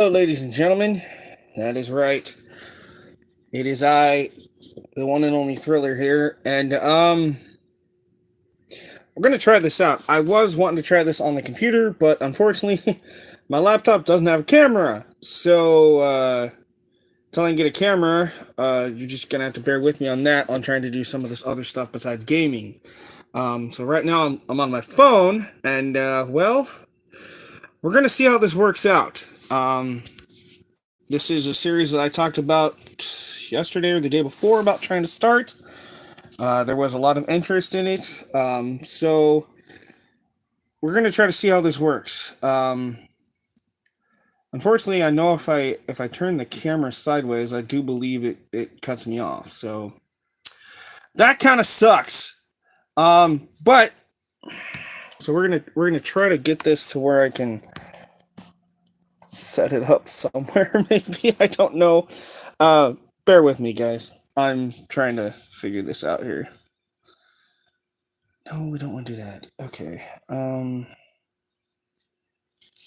Hello, ladies and gentlemen. That is right. It is I, the one and only Thriller here, and we're gonna try this out. I was wanting to try this on the computer, but unfortunately, my laptop doesn't have a camera. So, until I can get a camera, you're just gonna have to bear with me on that. On trying to do some of this other stuff besides gaming. So right now I'm on my phone, and we're gonna see how this works out. This is a series that I talked about yesterday or the day before about trying to start. There was a lot of interest in it, so we're gonna try to see how this works. Unfortunately, I know if I turn the camera sideways, I do believe it cuts me off. So that kind of sucks. But so we're gonna try to get this to where I can set it up somewhere. Maybe I don't know. Bear with me, guys. I'm trying to figure this out here. No, we don't want to do that. Okay. Let's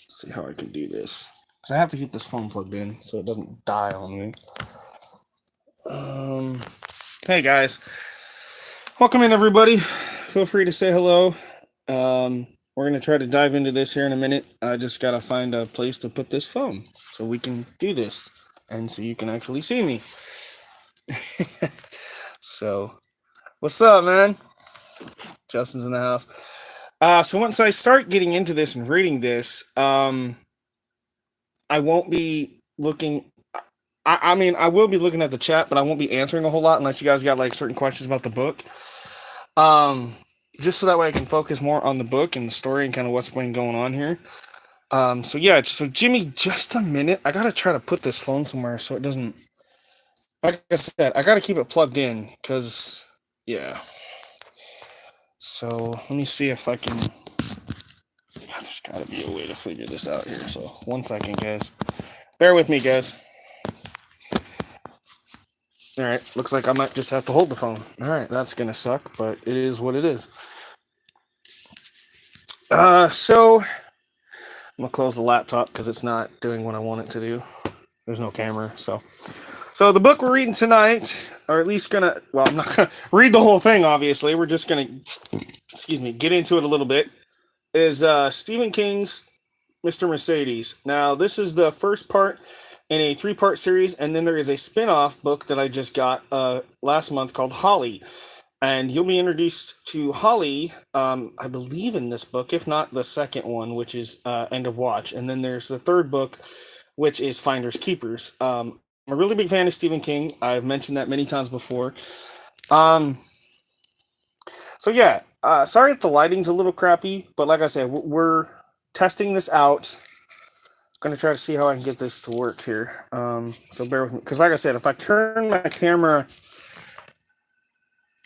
see how I can do this. Because I have to keep this phone plugged in so it doesn't die on me. Hey guys. Welcome in, everybody. Feel free to say hello. We're going to try to dive into this here in a minute. I just got to find a place to put this phone so we can do this and so you can actually see me. So, what's up, man? Justin's in the house. So once I start getting into this and reading this, I won't be looking. I mean, I will be looking at the chat, but I won't be answering a whole lot unless you guys got like certain questions about the book. Just so that way I can focus more on the book and the story and kind of what's been going on here. So yeah, so Jimmy, just a minute. I gotta try to put this phone somewhere so it doesn't. Like I said, I gotta keep it plugged in because yeah. So let me see if I can. There's gotta be a way to figure this out here. So 1 second, guys. Bear with me, guys. All right, looks like I might just have to hold the phone. All right, that's gonna suck, but it is what it is. So I'm gonna close the laptop because it's not doing what I want it to do. There's no camera, so the book we're reading tonight, or at least I'm not gonna read the whole thing. Obviously, we're just gonna, get into it a little bit. Is Stephen King's Mr. Mercedes. Now, this is the first part in a 3-part series, and then there is a spin-off book that I just got last month called Holly. And you'll be introduced to Holly, I believe, in this book, if not the second one, which is End of Watch. And then there's the third book, which is Finders Keepers. I'm a really big fan of Stephen King. I've mentioned that many times before. So yeah, sorry if the lighting's a little crappy, but like I said, we're testing this out. Going to try to see how I can get this to work here. So bear with me, because like I said, if I turn my camera,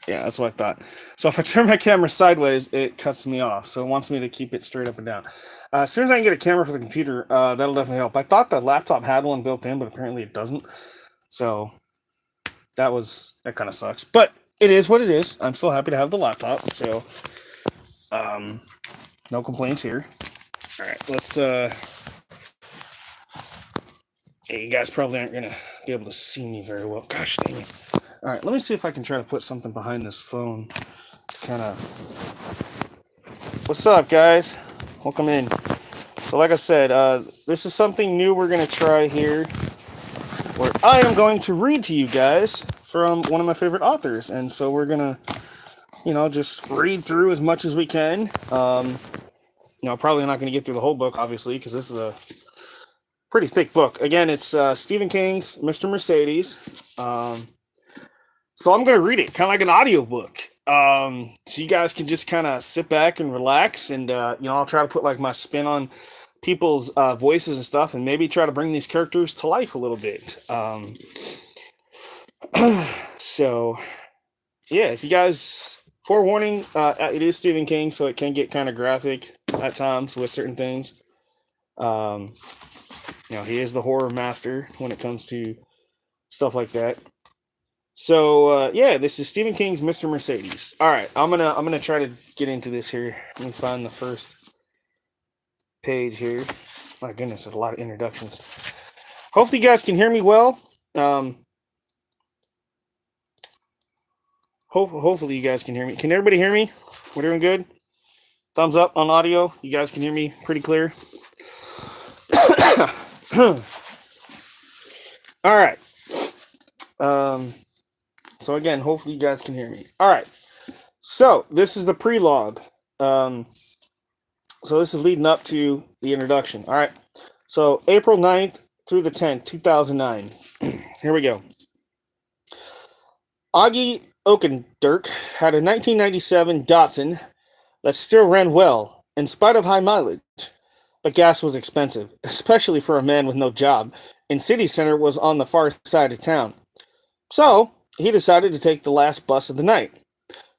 yeah, that's what I thought. So if I turn my camera sideways, it cuts me off. So it wants me to keep it straight up and down. As soon as I can get a camera for the computer, that'll definitely help. I thought the laptop had one built in, but apparently it doesn't. So that kind of sucks. But it is what it is. I'm still happy to have the laptop. So no complaints here. All right, let's. Yeah, you guys probably aren't gonna be able to see me very well. Gosh dang it. All right, let me see if I can try to put something behind this phone. Kind of. What's up, guys? Welcome in. So like I said, this is something new we're gonna try here, where I am going to read to you guys from one of my favorite authors, and so we're gonna, just read through as much as we can. Probably not gonna get through the whole book, obviously, because this is a pretty thick book. Again, it's Stephen King's Mr. Mercedes. So I'm going to read it, kind of like an audiobook. So you guys can just kind of sit back and relax, and I'll try to put like my spin on people's voices and stuff, and maybe try to bring these characters to life a little bit. So yeah, if you guys, forewarning, it is Stephen King, so it can get kind of graphic at times with certain things. He is the horror master when it comes to stuff like that. So yeah, this is Stephen King's Mr. Mercedes. All right, I'm gonna try to get into this here. Let me find the first page here. My goodness, there's a lot of introductions. Hopefully, you guys can hear me well. Um, hopefully, you guys can hear me. Can everybody hear me? We're doing good. Thumbs up on audio. You guys can hear me pretty clear. All right. Um, so again, hopefully you guys can hear me. All right. So this is the prelogue. Um, so this is leading up to the introduction. All right. So April 9th through the 10th, 2009. Here we go. Augie Oakendirk had a 1997 Datsun that still ran well, in spite of high mileage. But gas was expensive, especially for a man with no job, and city center was on the far side of town. So, he decided to take the last bus of the night.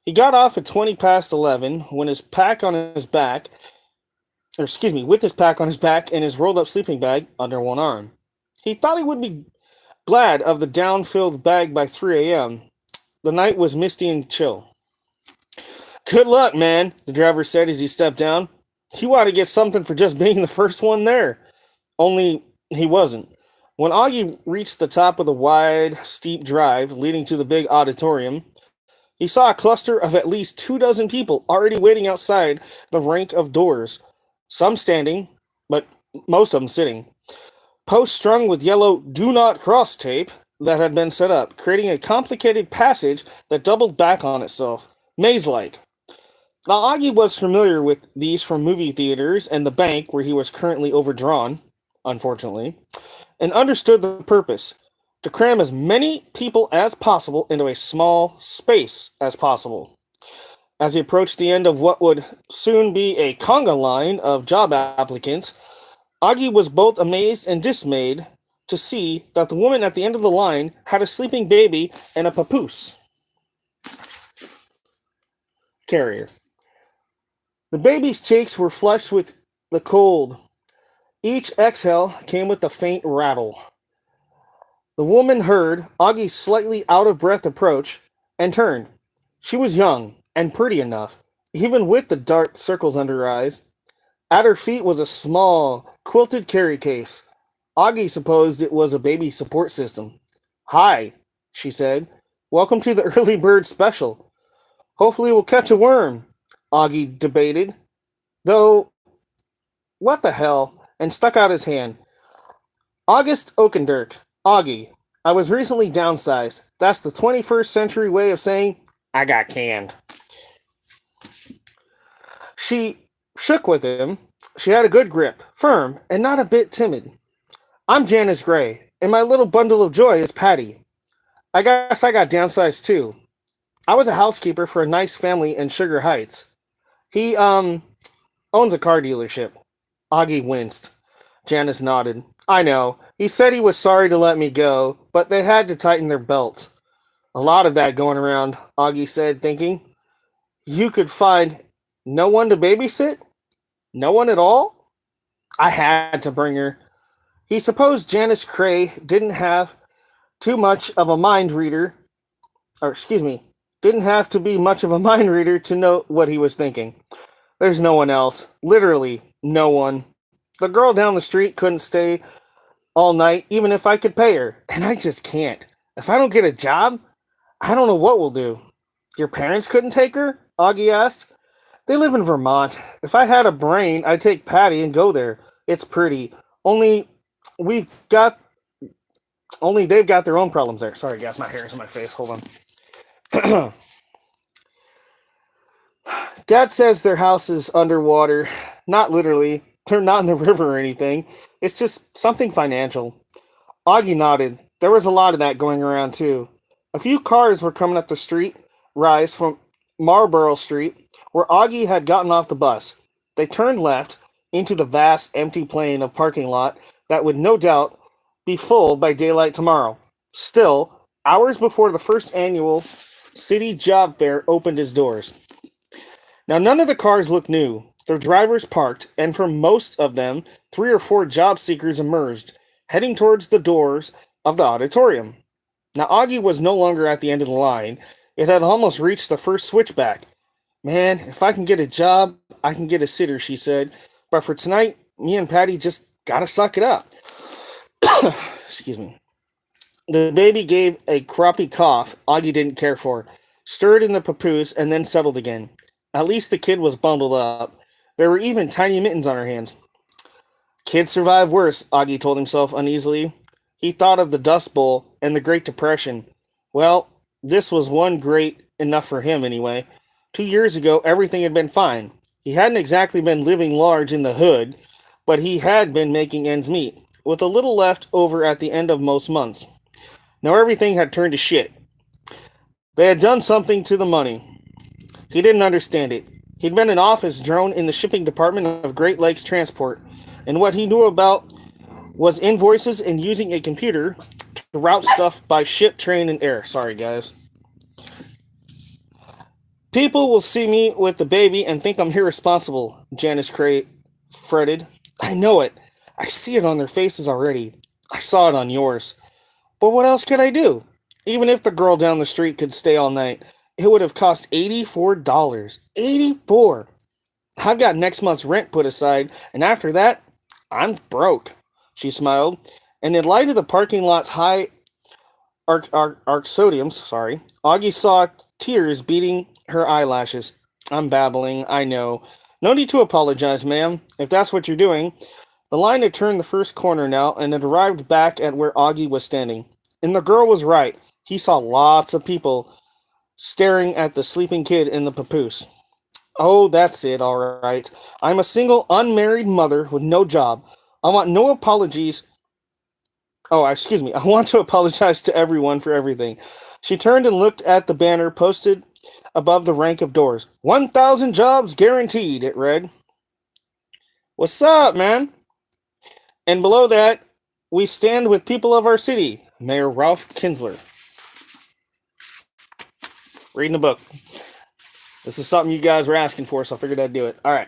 He got off at 20 past 11 when his pack on his back, or excuse me, with his pack on his back and his rolled up sleeping bag under one arm. He thought he would be glad of the down filled bag by 3 a.m. The night was misty and chill. Good luck, man, the driver said as he stepped down. You ought to get something for just being the first one there. Only he wasn't. When Augie reached the top of the wide, steep drive leading to the big auditorium, he saw a cluster of at least 2 dozen people already waiting outside the rank of doors, some standing, but most of them sitting. Posts strung with yellow "Do Not Cross" tape that had been set up, creating a complicated passage that doubled back on itself, maze-like. Now, Augie was familiar with these from movie theaters and the bank where he was currently overdrawn, unfortunately, and understood the purpose: to cram as many people as possible into a small space as possible. As he approached the end of what would soon be a conga line of job applicants, Augie was both amazed and dismayed to see that the woman at the end of the line had a sleeping baby and a papoose carrier. The baby's cheeks were flushed with the cold. Each exhale came with a faint rattle. The woman heard Augie's slightly out of breath approach and turned. She was young and pretty enough, even with the dark circles under her eyes. At her feet was a small, quilted carry case. Augie supposed it was a baby support system. Hi, she said. Welcome to the early bird special. Hopefully we'll catch a worm, Augie debated. Though, what the hell? And stuck out his hand. August Oakendirk. Augie. I was recently downsized. That's the 21st century way of saying, I got canned. She shook with him. She had a good grip, firm, and not a bit timid. I'm Janice Gray, and my little bundle of joy is Patty. I guess I got downsized too. I was a housekeeper for a nice family in Sugar Heights. He, owns a car dealership. Augie winced. Janice nodded. I know. He said he was sorry to let me go, but they had to tighten their belts. A lot of that going around, Augie said, thinking. You could find no one to babysit? No one at all? I had to bring her. He supposed Janice Cray didn't have too much of a mind reader, or excuse me, didn't have to be much of a mind reader to know what he was thinking. There's no one else. Literally, no one. The girl down the street couldn't stay all night, even if I could pay her. And I just can't. If I don't get a job, I don't know what we'll do. Your parents couldn't take her? Augie asked. They live in Vermont. If I had a brain, I'd take Patty and go there. It's pretty. We've got only they've got their own problems there. Sorry guys, my hair is in my face. Hold on. Dad says their house is underwater. Not literally. They're not in the river or anything. It's just something financial. Augie nodded. There was a lot of that going around too. A few cars were coming up the street rise from Marlborough Street, where Augie had gotten off the bus. They turned left into the vast empty plain of parking lot that would no doubt be full by daylight tomorrow. Still, hours before the first annual city job fair opened its doors. Now, none of the cars looked new. Their drivers parked, and from most of them, 3 or 4 job seekers emerged, heading towards the doors of the auditorium. Now, Augie was no longer at the end of the line. It had almost reached the first switchback. Man, if I can get a job, I can get a sitter, she said. But for tonight, me and Patty just gotta suck it up. excuse me. The baby gave a croppy cough Augie didn't care for, stirred in the papoose, and then settled again. At least the kid was bundled up. There were even tiny mittens on her hands. Kids survive worse, Augie told himself uneasily. He thought of the Dust Bowl and the Great Depression. Well, this was one great enough for him anyway. 2 years ago, everything had been fine. He hadn't exactly been living large in the hood, but he had been making ends meet, with a little left over at the end of most months. Now everything had turned to shit. They had done something to the money. He didn't understand it. He'd been an office drone in the shipping department of Great Lakes Transport, and what he knew about was invoices and using a computer to route stuff by ship, train, and air. Sorry, guys. People will see me with the baby and think I'm irresponsible, Janice Cray fretted. I know it. I see it on their faces already. I saw it on yours. But what else could I do? Even if the girl down the street could stay all night, it would have cost $84. 84. I've got next month's rent put aside, and after that, I'm broke. She smiled, and in light of the parking lot's high sodiums, Augie saw tears beating her eyelashes. I'm babbling, I know. No need to apologize, ma'am, if that's what you're doing. The line had turned the first corner now and had arrived back at where Augie was standing. And the girl was right. He saw lots of people staring at the sleeping kid in the papoose. Oh, that's it, all right. I'm a single, unmarried mother with no job. I want no apologies. Oh, excuse me. I want to apologize to everyone for everything. She turned and looked at the banner posted above the rank of doors. 1,000 jobs guaranteed, it read. What's up, man? And below that, we stand with people of our city. Mayor Ralph Kinsler. Reading the book. This is something you guys were asking for, so I figured I'd do it. All right.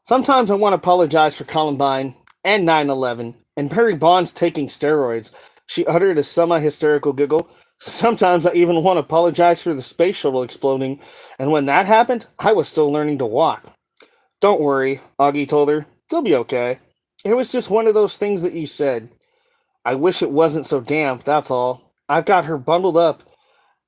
Sometimes I want to apologize for Columbine and 9/11 and Barry Bonds taking steroids. She uttered a semi-hysterical giggle. Sometimes I even want to apologize for the space shuttle exploding, and when that happened, I was still learning to walk. Don't worry, Augie told her. They'll be okay. It was just one of those things that you said. I wish it wasn't so damp, that's all. I've got her bundled up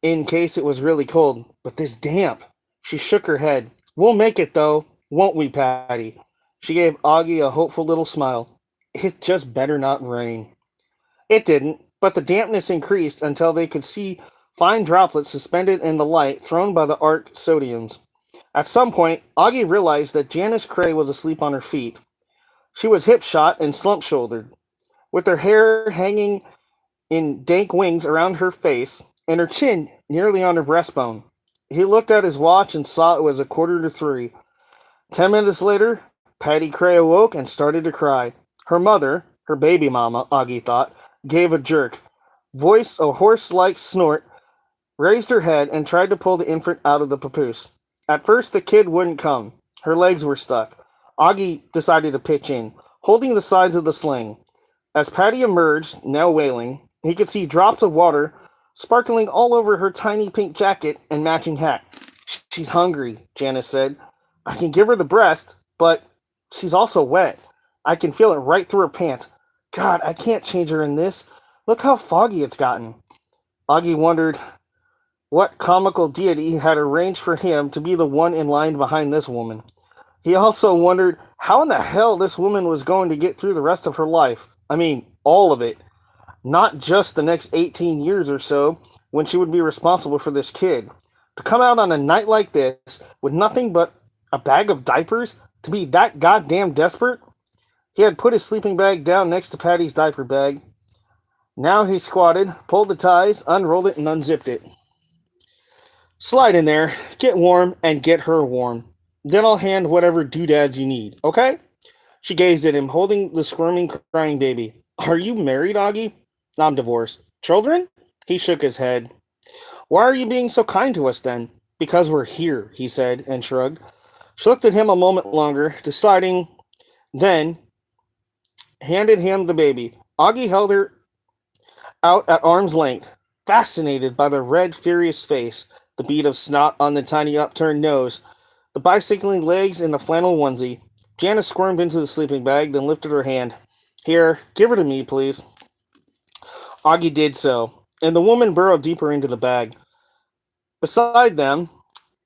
in case it was really cold, but this damp. She shook her head. We'll make it, though, won't we, Patty? She gave Augie a hopeful little smile. It just better not rain. It didn't, but the dampness increased until they could see fine droplets suspended in the light thrown by the arc sodiums. At some point, Augie realized that Janice Cray was asleep on her feet. She was hip-shot and slump-shouldered, with her hair hanging in dank wings around her face, and her chin nearly on her breastbone. He looked at his watch and saw it was 2:45. 10 minutes later, Patty Cray awoke and started to cry. Her mother, her baby mama, Augie thought, gave a jerk, voiced a horse-like snort, raised her head, and tried to pull the infant out of the papoose. At first, the kid wouldn't come. Her legs were stuck. Augie decided to pitch in, holding the sides of the sling. As Patty emerged, now wailing, he could see drops of water sparkling all over her tiny pink jacket and matching hat. She's hungry, Janice said. I can give her the breast, but she's also wet. I can feel it right through her pants. God, I can't change her in this. Look how foggy it's gotten. Augie wondered what comical deity had arranged for him to be the one in line behind this woman. He also wondered how in the hell this woman was going to get through the rest of her life. I mean, all of it. Not just the next 18 years or so, when she would be responsible for this kid. To come out on a night like this, with nothing but a bag of diapers, to be that goddamn desperate? He had put his sleeping bag down next to Patty's diaper bag. Now he squatted, pulled the ties, unrolled it, and unzipped it. Slide in there, get warm, and get her warm. Then I'll hand whatever doodads you need, okay? She gazed at him, holding the squirming, crying baby. Are you married, Augie? I'm divorced. Children? He shook his head. Why are you being so kind to us, then? Because we're here, he said, and shrugged. She looked at him a moment longer, deciding, then handed him the baby. Augie held her out at arm's length, fascinated by the red, furious face, the bead of snot on the tiny upturned nose, the bicycling legs in the flannel onesie. Janice squirmed into the sleeping bag, then lifted her hand. Here, give her to me, please. Augie did so, and the woman burrowed deeper into the bag. Beside them,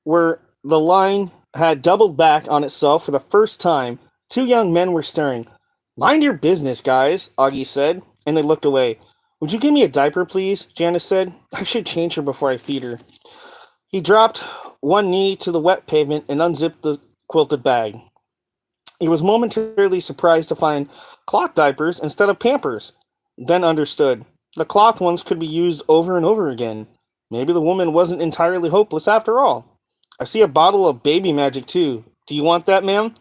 where the line had doubled back on itself for the first time, two young men were staring. Mind your business, guys, Augie said, and they looked away. Would you give me a diaper, please? Janice said. I should change her before I feed her. He dropped one knee to the wet pavement and unzipped the quilted bag. He was momentarily surprised to find cloth diapers instead of Pampers, then understood. The cloth ones could be used over and over again. Maybe the woman wasn't entirely hopeless after all. I see a bottle of baby magic too. Do you want that, ma'am?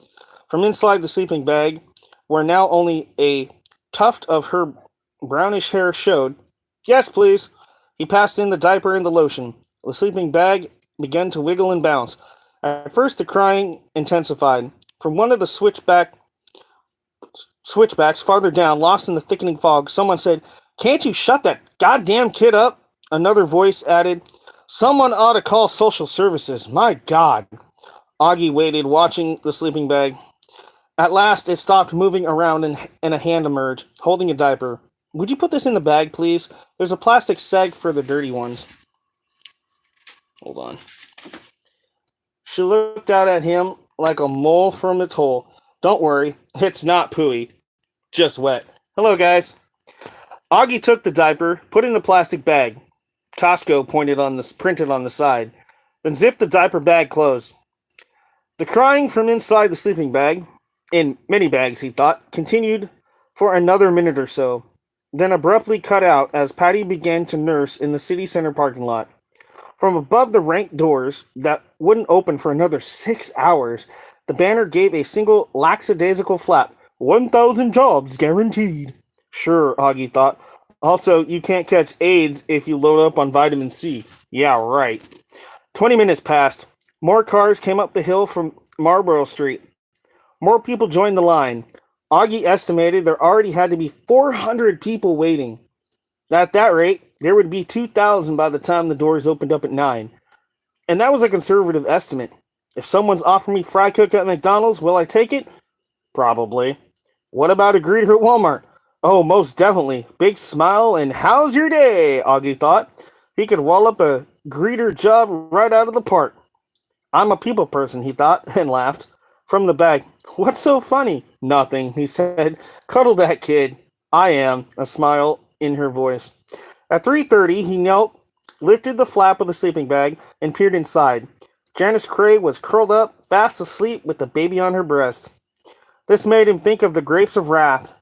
From inside the sleeping bag, where now only a tuft of her brownish hair showed. Yes, please. He passed in the diaper and the lotion. The sleeping bag began to wiggle and bounce. At first, the crying intensified. From one of the switchbacks farther down, lost in the thickening fog, someone said, Can't you shut that goddamn kid up? Another voice added, Someone ought to call social services. My God. Augie waited, watching the sleeping bag. At last, it stopped moving around and a hand emerged, holding a diaper. Would you put this in the bag, please? There's a plastic sag for the dirty ones. Hold on. She looked out at him like a mole from its hole. Don't worry, it's not pooey, just wet. Hello, guys. Augie took the diaper, put it in the plastic bag. Costco printed on the side, then zipped the diaper bag closed. The crying from inside the sleeping bag, in many bags he thought, continued for another minute or so, then abruptly cut out as Patty began to nurse in the city center parking lot. From above the rank doors that wouldn't open for another 6 hours, the banner gave a single lackadaisical flap. 1,000 jobs guaranteed. Sure, Augie thought. Also, you can't catch AIDS if you load up on vitamin C. Yeah, right. 20 minutes passed. More cars came up the hill from Marlborough Street. More people joined the line. Augie estimated there already had to be 400 people waiting. At that rate, there would be 2,000 by the time the doors opened up at 9. And that was a conservative estimate. If someone's offering me fry cook at McDonald's, will I take it? Probably. What about a greeter at Walmart? Oh, most definitely. Big smile and how's your day, Augie thought. He could wallop a greeter job right out of the park. I'm a people person, he thought, and laughed. From the bag, what's so funny? Nothing, he said. Cuddle that kid. I am, a smile in her voice. At 3:30, he knelt, lifted the flap of the sleeping bag, and peered inside. Janice Cray was curled up, fast asleep, with the baby on her breast. This made him think of the Grapes of Wrath.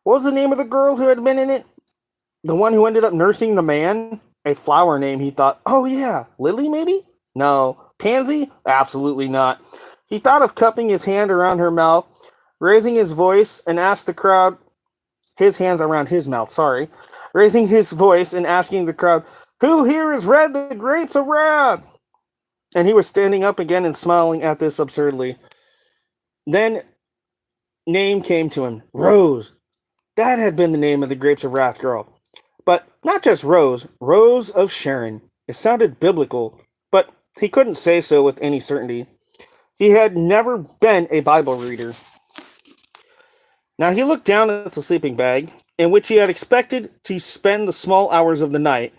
What was the name of the girl who had been in it? The one who ended up nursing the man? A flower name, he thought. Oh, yeah. Lily, maybe? No. Pansy? Absolutely not. He thought of cupping his hand around her mouth, raising his voice, and asked the crowd, his hands around his mouth, sorry, raising his voice and asking the crowd, Who here has read the Grapes of Wrath? And he was standing up again and smiling at this absurdly. Then name came to him, Rose. That had been the name of the Grapes of Wrath girl. But not just Rose, Rose of Sharon. It sounded biblical, but he couldn't say so with any certainty. He had never been a Bible reader. Now he looked down at the sleeping bag, in which he had expected to spend the small hours of the night,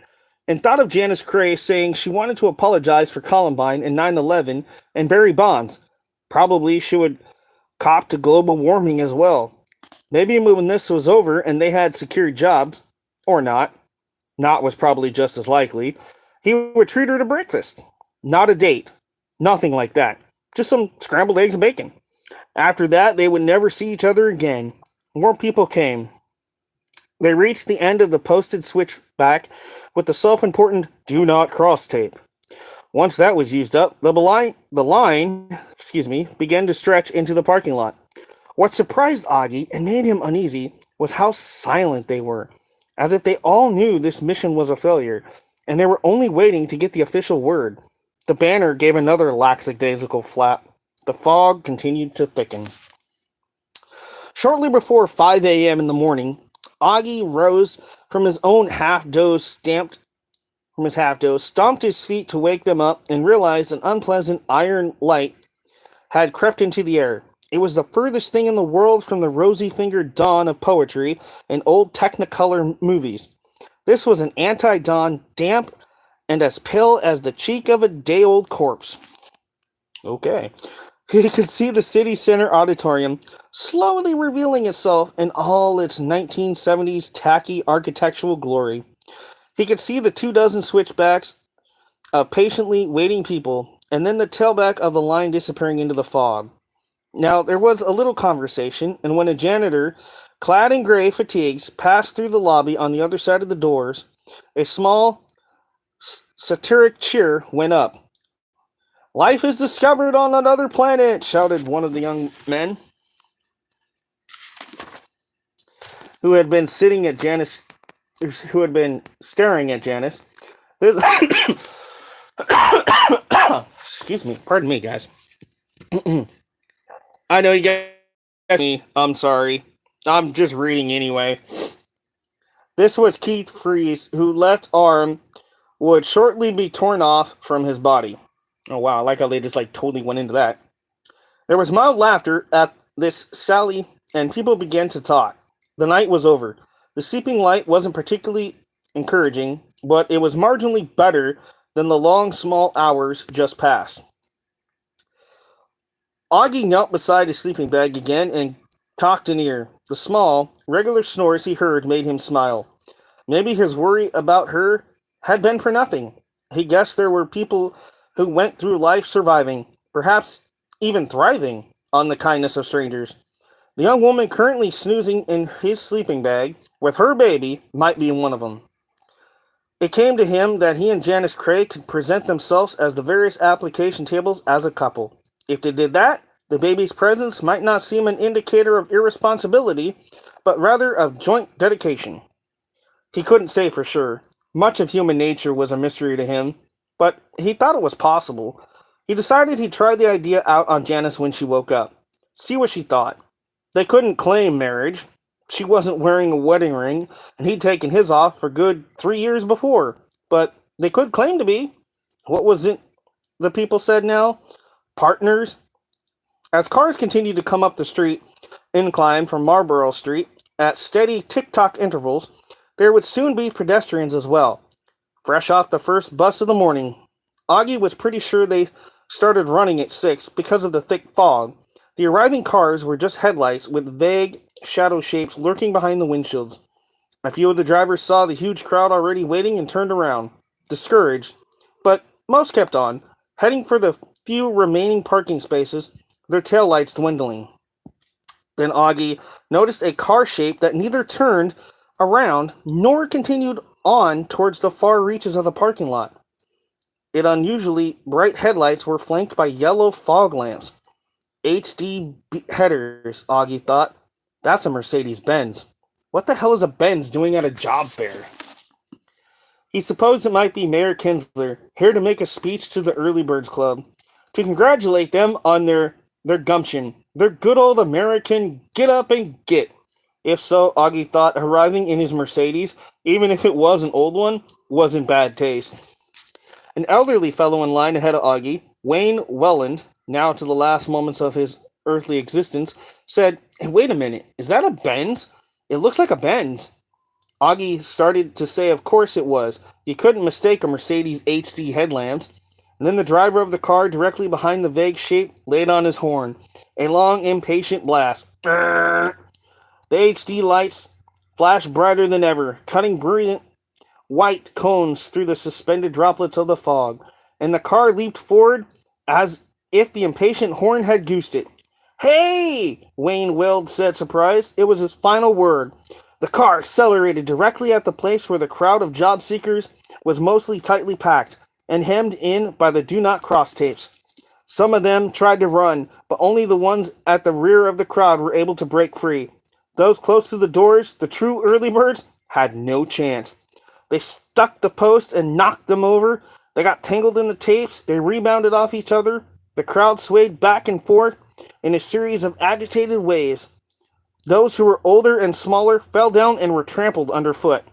and thought of Janice Cray saying she wanted to apologize for Columbine and 9/11 and Barry Bonds. Probably she would cop to global warming as well. Maybe when this was over and they had secured jobs, or not, not was probably just as likely, he would treat her to breakfast. Not a date. Nothing like that. Just some scrambled eggs and bacon. After that, they would never see each other again. More people came. They reached the end of the posted switchback with the self-important "Do Not Cross" tape. Once that was used up, the line began to stretch into the parking lot. What surprised Augie and made him uneasy was how silent they were, as if they all knew this mission was a failure, and they were only waiting to get the official word. The banner gave another lackadaisical flap. The fog continued to thicken. Shortly before 5 a.m. in the morning, Augie rose from his half-doze, stomped his feet to wake them up, and realized an unpleasant iron light had crept into the air. It was the furthest thing in the world from the rosy-fingered dawn of poetry and old Technicolor movies. This was an anti-dawn, damp, and as pale as the cheek of a day-old corpse. Okay. He could see the city center auditorium slowly revealing itself in all its 1970s tacky architectural glory. He could see the 2 dozen switchbacks of patiently waiting people, and then the tailback of the line disappearing into the fog. Now, there was a little conversation, and when a janitor, clad in gray fatigues, passed through the lobby on the other side of the doors, a small, satiric cheer went up. Life is discovered on another planet, shouted one of the young men who had been sitting at Janice, who had been staring at Janice. Excuse me, pardon me, guys. I know you guys me. I'm sorry. I'm just reading anyway. This was Keith Freeze, whose left arm would shortly be torn off from his body. Oh wow, I like how they just totally went into that. There was mild laughter at this sally, and people began to talk. The night was over. The seeping light wasn't particularly encouraging, but it was marginally better than the long, small hours just past. Augie knelt beside his sleeping bag again and cocked an ear. The small, regular snores he heard made him smile. Maybe his worry about her had been for nothing. He guessed there were people who went through life surviving, perhaps even thriving, on the kindness of strangers. The young woman currently snoozing in his sleeping bag with her baby might be one of them. It came to him that he and Janice Craig could present themselves as the various application tables as a couple. If they did that, the baby's presence might not seem an indicator of irresponsibility, but rather of joint dedication. He couldn't say for sure. Much of human nature was a mystery to him, but he thought it was possible. He decided he'd try the idea out on Janice when she woke up. See what she thought. They couldn't claim marriage. She wasn't wearing a wedding ring, and he'd taken his off for good 3 years before. But they could claim to be. What was it the people said now? Partners? As cars continued to come up the street incline from Marlborough Street at steady tick-tock intervals, there would soon be pedestrians as well. Fresh off the first bus of the morning, Augie was pretty sure they started running at 6 because of the thick fog. The arriving cars were just headlights with vague shadow shapes lurking behind the windshields. A few of the drivers saw the huge crowd already waiting and turned around, discouraged, but most kept on, heading for the few remaining parking spaces, their taillights dwindling. Then Augie noticed a car shape that neither turned around nor continued on towards the far reaches of the parking lot. Its unusually bright headlights were flanked by yellow fog lamps. HD headers, Augie thought. That's a Mercedes-Benz. What the hell is a Benz doing at a job fair? He supposed it might be Mayor Kinsler, here to make a speech to the Early Birds Club, to congratulate them on their gumption, their good old American get up and get. If so, Augie thought arriving in his Mercedes, even if it was an old one, was in bad taste. An elderly fellow in line ahead of Augie, Wayne Welland, now to the last moments of his earthly existence, said, "Hey, wait a minute, is that a Benz? It looks like a Benz." Augie started to say of course it was. You couldn't mistake a Mercedes HD headlamps. And then the driver of the car directly behind the vague shape laid on his horn. A long, impatient blast. Brrr. The HD lights flashed brighter than ever, cutting brilliant white cones through the suspended droplets of the fog, and the car leaped forward as if the impatient horn had goosed it. "Hey!" Wayne Weld said, surprised. It was his final word. The car accelerated directly at the place where the crowd of job seekers was mostly tightly packed and hemmed in by the do not cross tapes. Some of them tried to run, but only the ones at the rear of the crowd were able to break free. Those close to the doors, the true early birds, had no chance. They stuck the post and knocked them over. They got tangled in the tapes. They rebounded off each other. The crowd swayed back and forth in a series of agitated waves. Those who were older and smaller fell down and were trampled underfoot.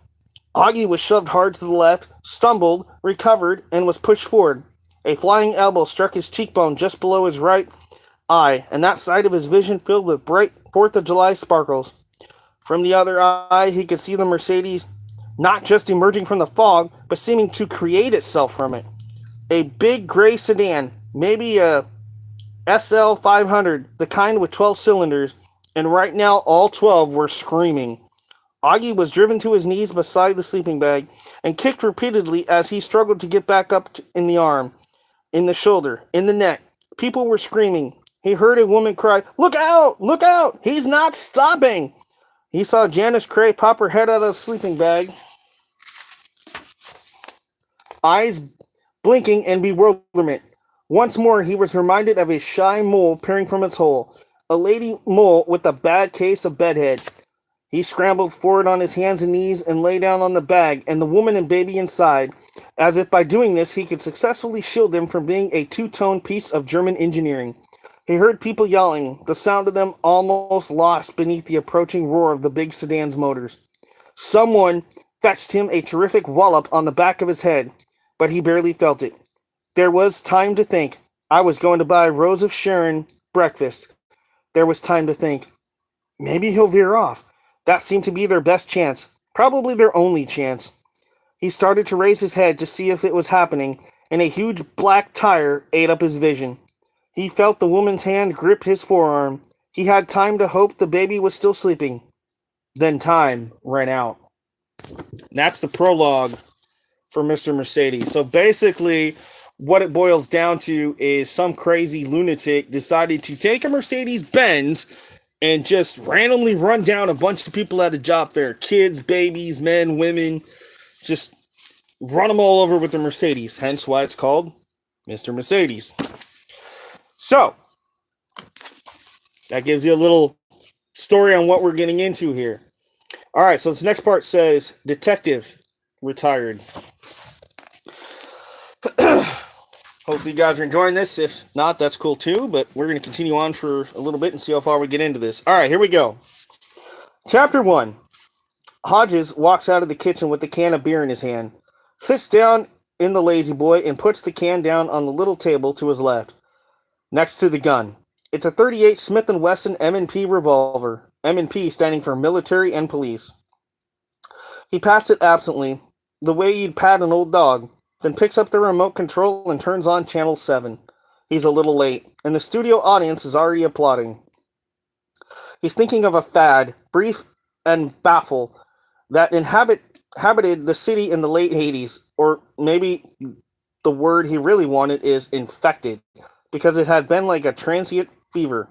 Augie was shoved hard to the left, stumbled, recovered, and was pushed forward. A flying elbow struck his cheekbone just below his right eye, and that side of his vision filled with bright 4th of July sparkles. From the other eye, he could see the Mercedes not just emerging from the fog, but seeming to create itself from it. A big gray sedan, maybe a SL 500, the kind with 12 cylinders, and right now all 12 were screaming. Augie was driven to his knees beside the sleeping bag and kicked repeatedly as he struggled to get back up in the arm, in the shoulder, in the neck. People were screaming. He heard a woman cry, "Look out! Look out! He's not stopping!" He saw Janice Cray pop her head out of the sleeping bag, eyes blinking in bewilderment. Once more he was reminded of a shy mole peering from its hole, a lady mole with a bad case of bedhead. He scrambled forward on his hands and knees and lay down on the bag and the woman and baby inside, as if by doing this he could successfully shield them from being a two-tone piece of German engineering. He heard people yelling, the sound of them almost lost beneath the approaching roar of the big sedan's motors. Someone fetched him a terrific wallop on the back of his head, but he barely felt it. There was time to think. I was going to buy Rose of Sharon breakfast. There was time to think. Maybe he'll veer off. That seemed to be their best chance, probably their only chance. He started to raise his head to see if it was happening, and a huge black tire ate up his vision. He felt the woman's hand grip his forearm. He had time to hope the baby was still sleeping. Then time ran out. That's the prologue for Mr. Mercedes. So basically, what it boils down to is some crazy lunatic decided to take a Mercedes-Benz and just randomly run down a bunch of people at a job fair. Kids, babies, men, women. Just run them all over with the Mercedes. Hence why it's called Mr. Mercedes. So, that gives you a little story on what we're getting into here. Alright, so this next part says, Detective retired. Hopefully you guys are enjoying this. If not, that's cool too, but we're going to continue on for a little bit and see how far we get into this. Alright, here we go. Chapter 1. Hodges walks out of the kitchen with a can of beer in his hand, sits down in the lazy boy, and puts the can down on the little table to his left, next to the gun. It's a .38 Smith & Wesson M&P revolver, M&P standing for military and police. He pats it absently, the way you'd pat an old dog, then picks up the remote control and turns on Channel 7. He's a little late, and the studio audience is already applauding. He's thinking of a fad, brief and baffled, that inhabited the city in the late 80s, or maybe the word he really wanted is infected, because it had been like a transient fever.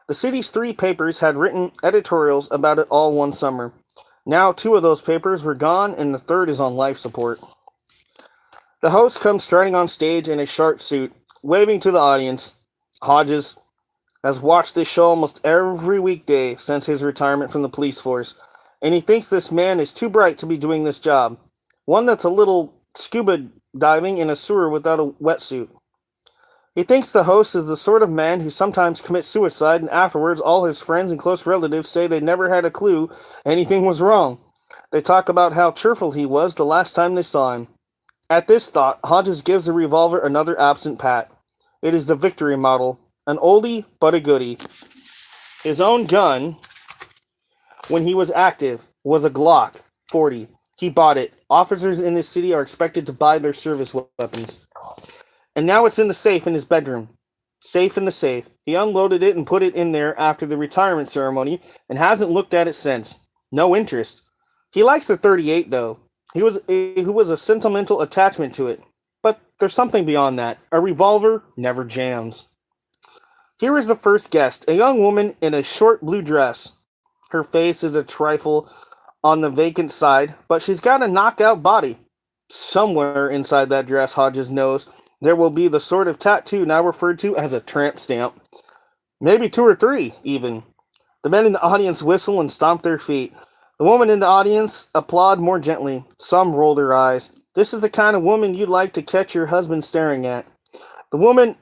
The city's 3 papers had written editorials about it all one summer. Now 2 of those papers were gone, and the 3rd is on life support. The host comes striding on stage in a sharp suit, waving to the audience. Hodges has watched this show almost every weekday since his retirement from the police force, and he thinks this man is too bright to be doing this job. One that's a little scuba diving in a sewer without a wetsuit. He thinks the host is the sort of man who sometimes commits suicide, and afterwards all his friends and close relatives say they never had a clue anything was wrong. They talk about how cheerful he was the last time they saw him. At this thought, Hodges gives the revolver another absent pat. It is the Victory model, an oldie but a goodie. His own gun, when he was active, was a Glock 40. He bought it. Officers in this city are expected to buy their service weapons. And now it's in the safe in his bedroom. Safe in the safe. He unloaded it and put it in there after the retirement ceremony and hasn't looked at it since. No interest. He likes the .38 though. He was a sentimental attachment to it. But there's something beyond that. A revolver never jams. Here is the first guest, a young woman in a short blue dress. Her face is a trifle on the vacant side, but she's got a knockout body. Somewhere inside that dress, Hodges knows, there will be the sort of tattoo now referred to as a tramp stamp. Maybe 2 or 3, even. The men in the audience whistle and stomp their feet. The women in the audience applaud more gently. Some roll their eyes. This is the kind of woman you'd like to catch your husband staring at. The woman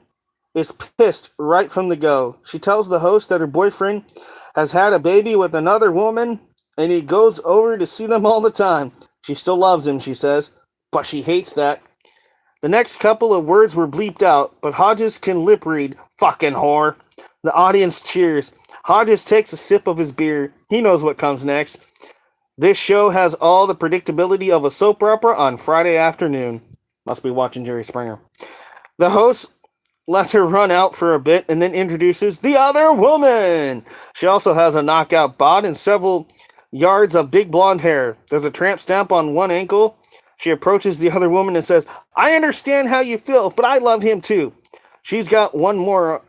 is pissed right from the go. She tells the host that her boyfriend has had a baby with another woman, and he goes over to see them all the time. She still loves him, she says, but she hates that. The next couple of words were bleeped out, but Hodges can lip read, "Fucking whore." The audience cheers. Hodges takes a sip of his beer. He knows what comes next. This show has all the predictability of a soap opera on Friday afternoon. Must be watching Jerry Springer. The host lets her run out for a bit and then introduces the other woman. She also has a knockout bod and several yards of big blonde hair. There's a tramp stamp on one ankle. She approaches the other woman and says, I understand how you feel, but I love him too. She's got one more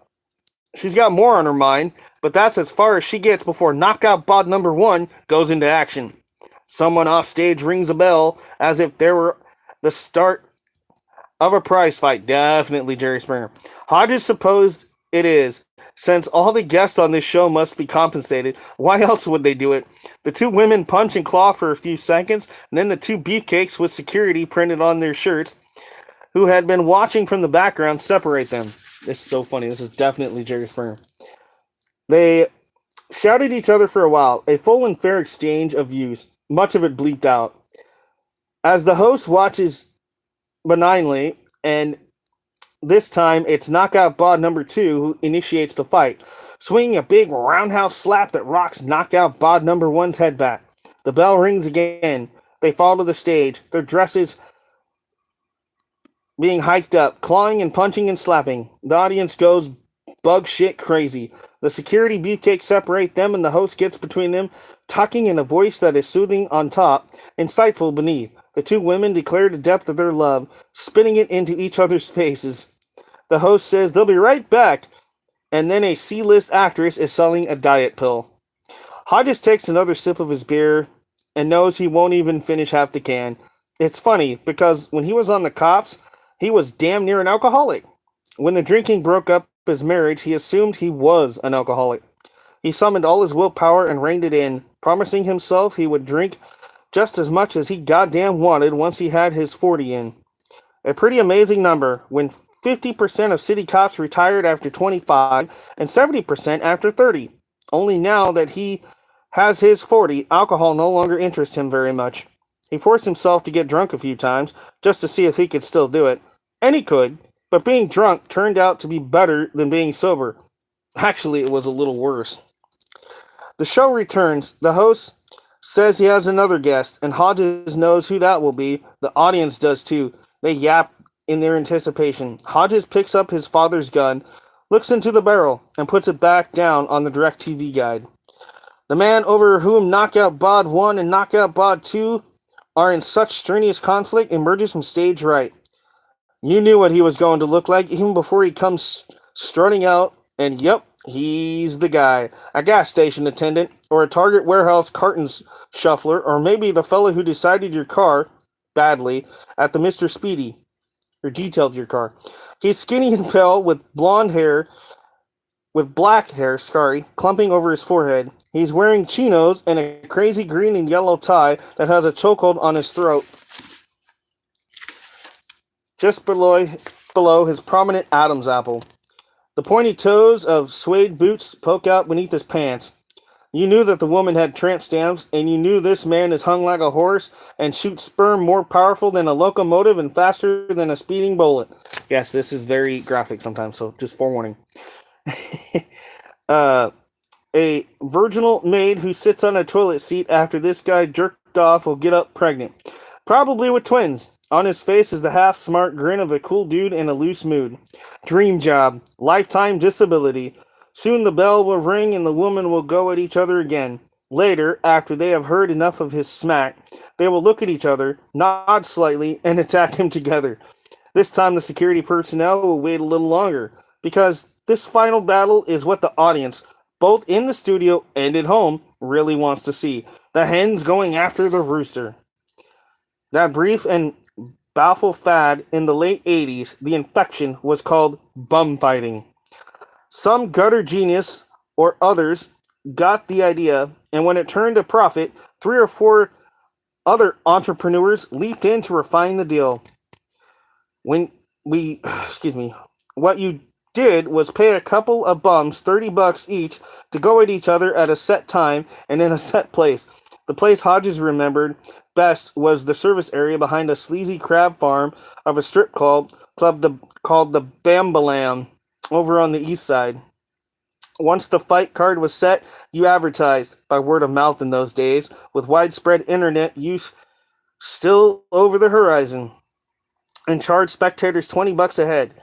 She's got more on her mind, but that's as far as she gets before knockout bod number one goes into action. Someone off stage rings a bell as if there were the start of a prize fight. Definitely Jerry Springer. Hodges supposed it is. Since all the guests on this show must be compensated, why else would they do it? The two women punch and claw for a few seconds, and then the two beefcakes with security printed on their shirts, who had been watching from the background, separate them. This is so funny. This is definitely Jerry Springer. They shouted at each other for a while, a full and fair exchange of views, much of it bleeped out. As the host watches benignly, and this time it's knockout bod number two who initiates the fight, swinging a big roundhouse slap that rocks knockout bod number one's head back. The bell rings again. They fall to the stage, their dresses being hiked up, clawing and punching and slapping. The audience goes bug shit crazy. The security beefcakes separate them and the host gets between them, talking in a voice that is soothing on top, insightful beneath. The two women declare the depth of their love, spitting it into each other's faces. The host says they'll be right back, and then a C-list actress is selling a diet pill. Hodges takes another sip of his beer and knows he won't even finish half the can. It's funny, because when he was on the cops, he was damn near an alcoholic. When the drinking broke up his marriage, he assumed he was an alcoholic. He summoned all his willpower and reined it in, promising himself he would drink just as much as he goddamn wanted once he had his 40 in. A pretty amazing number, when 50% of city cops retired after 25 and 70% after 30. Only now that he has his 40, alcohol no longer interests him very much. He forced himself to get drunk a few times, just to see if he could still do it. And he could, but being drunk turned out to be better than being sober. Actually, it was a little worse. The show returns. The host says he has another guest, and Hodges knows who that will be. The audience does too. They yap in their anticipation. Hodges picks up his father's gun, looks into the barrel, and puts it back down on the DirecTV guide. The man over whom Knockout Bod 1 and Knockout Bod 2 are in such strenuous conflict emerges from stage right. You knew what he was going to look like even before he comes strutting out, and yep, he's the guy. A gas station attendant, or a Target warehouse cartons shuffler, or maybe the fellow who decided your car, badly, at the Mr. Speedy, or detailed your car. He's skinny and pale, with black hair, clumping over his forehead. He's wearing chinos and a crazy green and yellow tie that has a chokehold on his throat. Just below his prominent Adam's apple. The pointy toes of suede boots poke out beneath his pants. You knew that the woman had tramp stamps, and you knew this man is hung like a horse and shoots sperm more powerful than a locomotive and faster than a speeding bullet. Yes, this is very graphic sometimes, so just forewarning. A virginal maid who sits on a toilet seat after this guy jerked off will get up pregnant. Probably with twins. On his face is the half-smart grin of a cool dude in a loose mood. Dream job. Lifetime disability. Soon the bell will ring and the woman will go at each other again. Later, after they have heard enough of his smack, they will look at each other, nod slightly, and attack him together. This time the security personnel will wait a little longer, because this final battle is what the audience, both in the studio and at home, really wants to see. The hens going after the rooster. That brief and baleful fad in the late 80s, the infection was called bum fighting. Some gutter genius or others got the idea, and when it turned a profit, 3 or 4 other entrepreneurs leaped in to refine the deal. What you did was pay a couple of bums $30 each to go at each other at a set time and in a set place. The place Hodges remembered best was the service area behind a sleazy crab farm of a strip club called the Bambalam over on the east side. Once the fight card was set, you advertised by word of mouth in those days, with widespread internet use still over the horizon, and charged spectators $20 a head.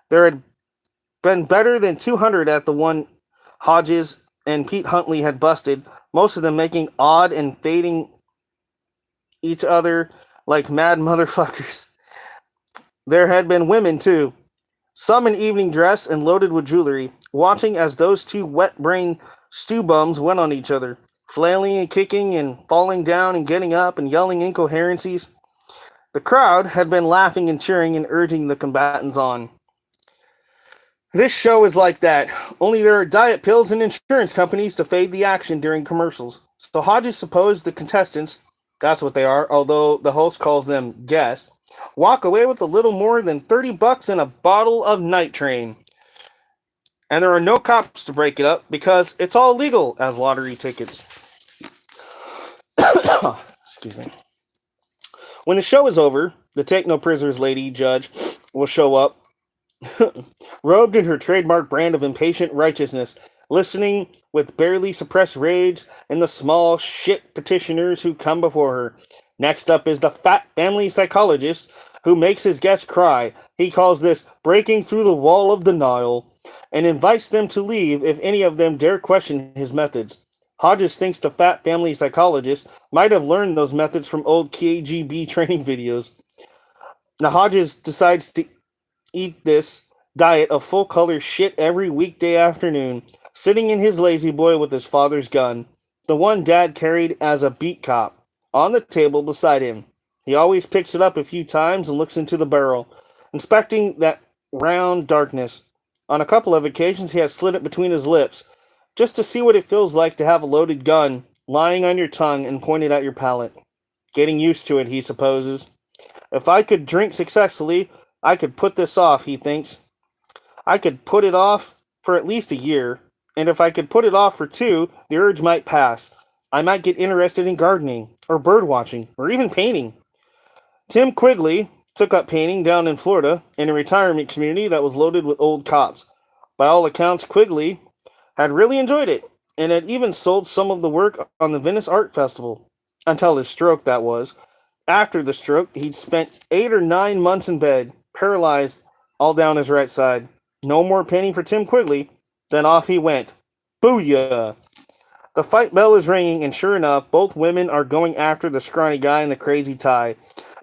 There had been better than 200 at the one Hodges and Pete Huntley had busted, most of them making odd and fading each other like mad motherfuckers. There had been women, too, some in evening dress and loaded with jewelry, watching as those two wet-brained stew bums went on each other, flailing and kicking and falling down and getting up and yelling incoherencies. The crowd had been laughing and cheering and urging the combatants on. This show is like that, only there are diet pills and insurance companies to fade the action during commercials. So Hodges supposed the contestants, that's what they are, although the host calls them guests, walk away with a little more than $30 and a bottle of Night Train. And there are no cops to break it up because it's all legal as lottery tickets. Excuse me. When the show is over, the Take No Prisoners lady judge will show up, robed in her trademark brand of impatient righteousness, listening with barely suppressed rage and the small shit petitioners who come before her. Next up is the fat family psychologist who makes his guests cry. He calls this breaking through the wall of denial and invites them to leave if any of them dare question his methods. Hodges thinks the fat family psychologist might have learned those methods from old KGB training videos. Now Hodges decides to eat this diet of full-color shit every weekday afternoon, sitting in his lazy boy with his father's gun, the one Dad carried as a beat cop, on the table beside him. He always picks it up a few times and looks into the barrel, inspecting that round darkness. On a couple of occasions he has slid it between his lips, just to see what it feels like to have a loaded gun lying on your tongue and pointed at your palate. Getting used to it, he supposes. If I could drink successfully, I could put this off, he thinks. I could put it off for at least a year, and if I could put it off for 2, the urge might pass. I might get interested in gardening, or bird watching, or even painting. Tim Quigley took up painting down in Florida, in a retirement community that was loaded with old cops. By all accounts, Quigley had really enjoyed it, and had even sold some of the work on the Venice Art Festival. Until his stroke, that was. After the stroke, he'd spent 8 or 9 months in bed, paralyzed all down his right side. No more painting for Tim Quigley. Then off he went. Booyah! The fight bell is ringing, and sure enough, both women are going after the scrawny guy in the crazy tie.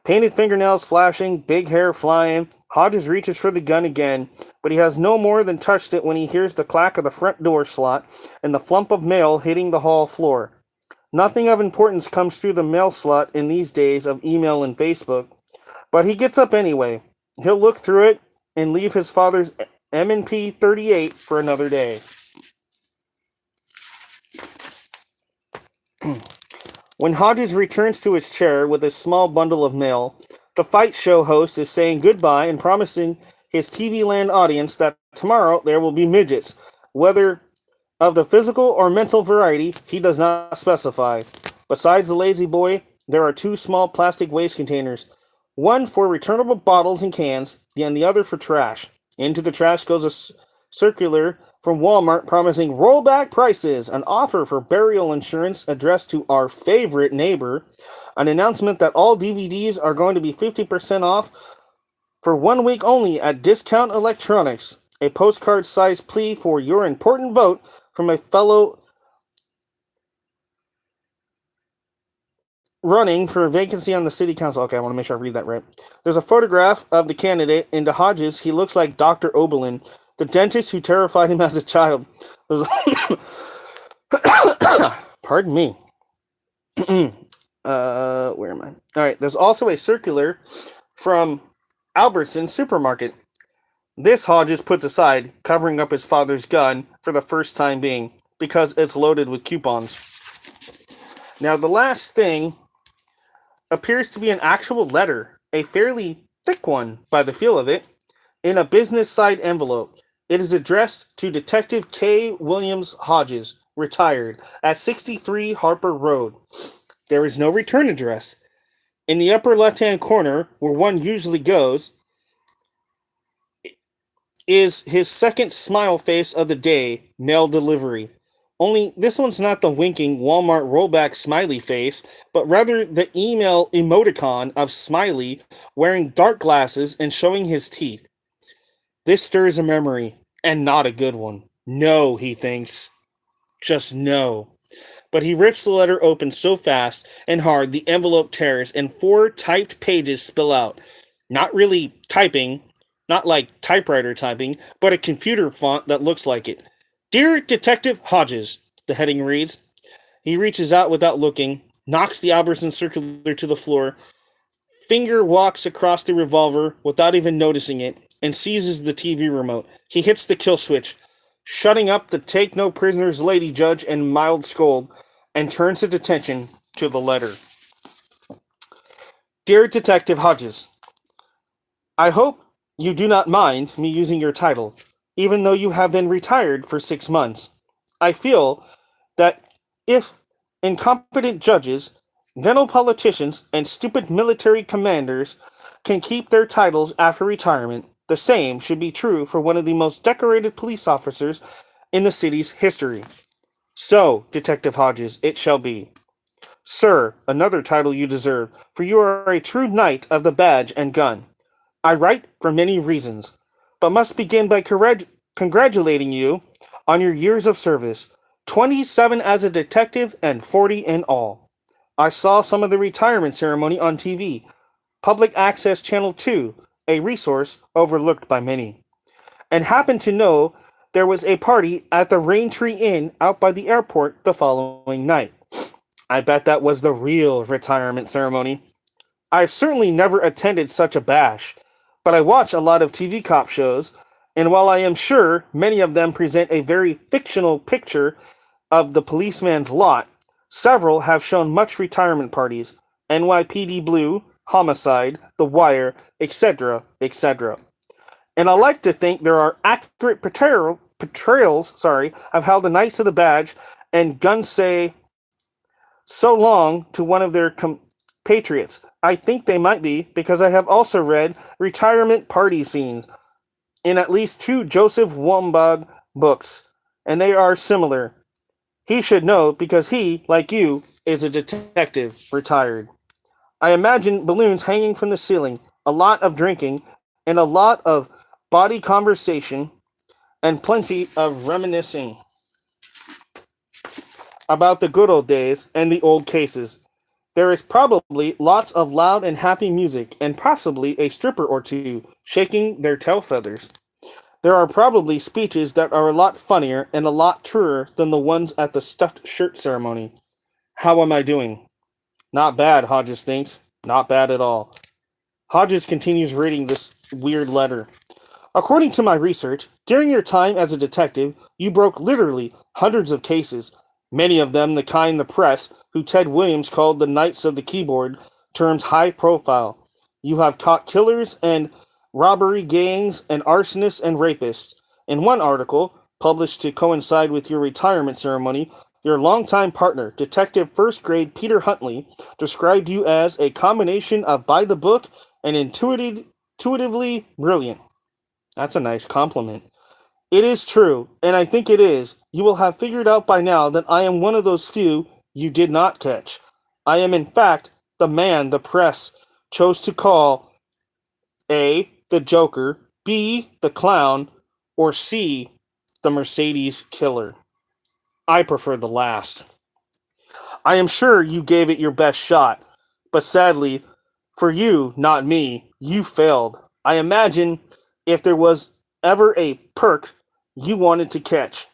Painted fingernails flashing, big hair flying. Hodges reaches for the gun again, but he has no more than touched it when he hears the clack of the front door slot and the flump of mail hitting the hall floor. Nothing of importance comes through the mail slot in these days of email and Facebook, but he gets up anyway. He'll look through it and leave his father's M&P 38 for another day. When Hodges returns to his chair with a small bundle of mail, the fight show host is saying goodbye and promising his TV Land audience that tomorrow there will be midgets, whether of the physical or mental variety he does not specify. Besides the lazy boy, there are 2 small plastic waste containers, one for returnable bottles and cans, and the other for trash. Into the trash goes a circular from Walmart promising rollback prices, an offer for burial insurance addressed to our favorite neighbor, an announcement that all DVDs are going to be 50% off for 1 week only at Discount Electronics, a postcard-sized plea for your important vote from a fellow running for a vacancy on the city council. Okay, I want to make sure I read that right. There's a photograph of the candidate, and to Hodges, he looks like Dr. Oberlin, the dentist who terrified him as a child. Pardon me. Where am I? All right, there's also a circular from Albertsons supermarket. This Hodges puts aside, covering up his father's gun for the first time being, because it's loaded with coupons. Now, the last thing appears to be an actual letter, a fairly thick one by the feel of it, in a business side envelope. It is addressed to Detective K. Williams Hodges, retired, at 63 Harper Road. There is no return address. In the upper left-hand corner, where one usually goes, is his second smile face of the day, mail delivery. Only this one's not the winking Walmart rollback smiley face, but rather the email emoticon of Smiley wearing dark glasses and showing his teeth. This stirs a memory, and not a good one. No, he thinks. Just no. But he rips the letter open so fast and hard the envelope tears and four typed pages spill out. Not really typing, not like typewriter typing, but a computer font that looks like it. Dear Detective Hodges, the heading reads. He reaches out without looking, knocks the Albertson circular to the floor, finger walks across the revolver without even noticing it, and seizes the TV remote. He hits the kill switch, shutting up the take no prisoners lady judge and mild scold, and turns his attention to the letter. Dear Detective Hodges, I hope you do not mind me using your title, even though you have been retired for 6 months. I feel that if incompetent judges, venal politicians, and stupid military commanders can keep their titles after retirement, the same should be true for one of the most decorated police officers in the city's history. So, Detective Hodges, it shall be. Sir, another title you deserve, for you are a true knight of the badge and gun. I write for many reasons, but must begin by congratulating you on your years of service, 27 as a detective and 40 in all. I saw some of the retirement ceremony on TV, Public Access Channel 2, a resource overlooked by many, and happened to know there was a party at the Raintree Inn out by the airport the following night. I bet that was the real retirement ceremony. I've certainly never attended such a bash, but I watch a lot of TV cop shows, and while I am sure many of them present a very fictional picture of the policeman's lot, several have shown much retirement parties, NYPD Blue, Homicide, The Wire, etc., etc. And I like to think there are accurate portrayals of how the Knights of the Badge and Guns say so long to one of their compatriots. I think they might be, because I have also read retirement party scenes in at least two Joseph Wombog books, and they are similar. He should know because he, like you, is a detective retired. I imagine balloons hanging from the ceiling, a lot of drinking, and a lot of body conversation, and plenty of reminiscing about the good old days and the old cases. There is probably lots of loud and happy music, and possibly a stripper or two shaking their tail feathers. There are probably speeches that are a lot funnier and a lot truer than the ones at the stuffed shirt ceremony. How am I doing? Not bad, Hodges thinks. Not bad at all. Hodges continues reading this weird letter. According to my research, during your time as a detective, you broke literally hundreds of cases, many of them the kind the press, who Ted Williams called the Knights of the Keyboard, terms high profile. You have caught killers and robbery gangs and arsonists and rapists. In one article, published to coincide with your retirement ceremony, your longtime partner, Detective First Grade Peter Huntley, described you as a combination of by the book and intuitively brilliant. That's a nice compliment. It is true, and I think it is. You will have figured out by now that I am one of those few you did not catch. I am, in fact, the man the press chose to call A, the Joker, B, the Clown, or C, the Mercedes Killer. I prefer the last. I am sure you gave it your best shot, but sadly, for you, not me, you failed. I imagine if there was ever a perk you wanted to catch.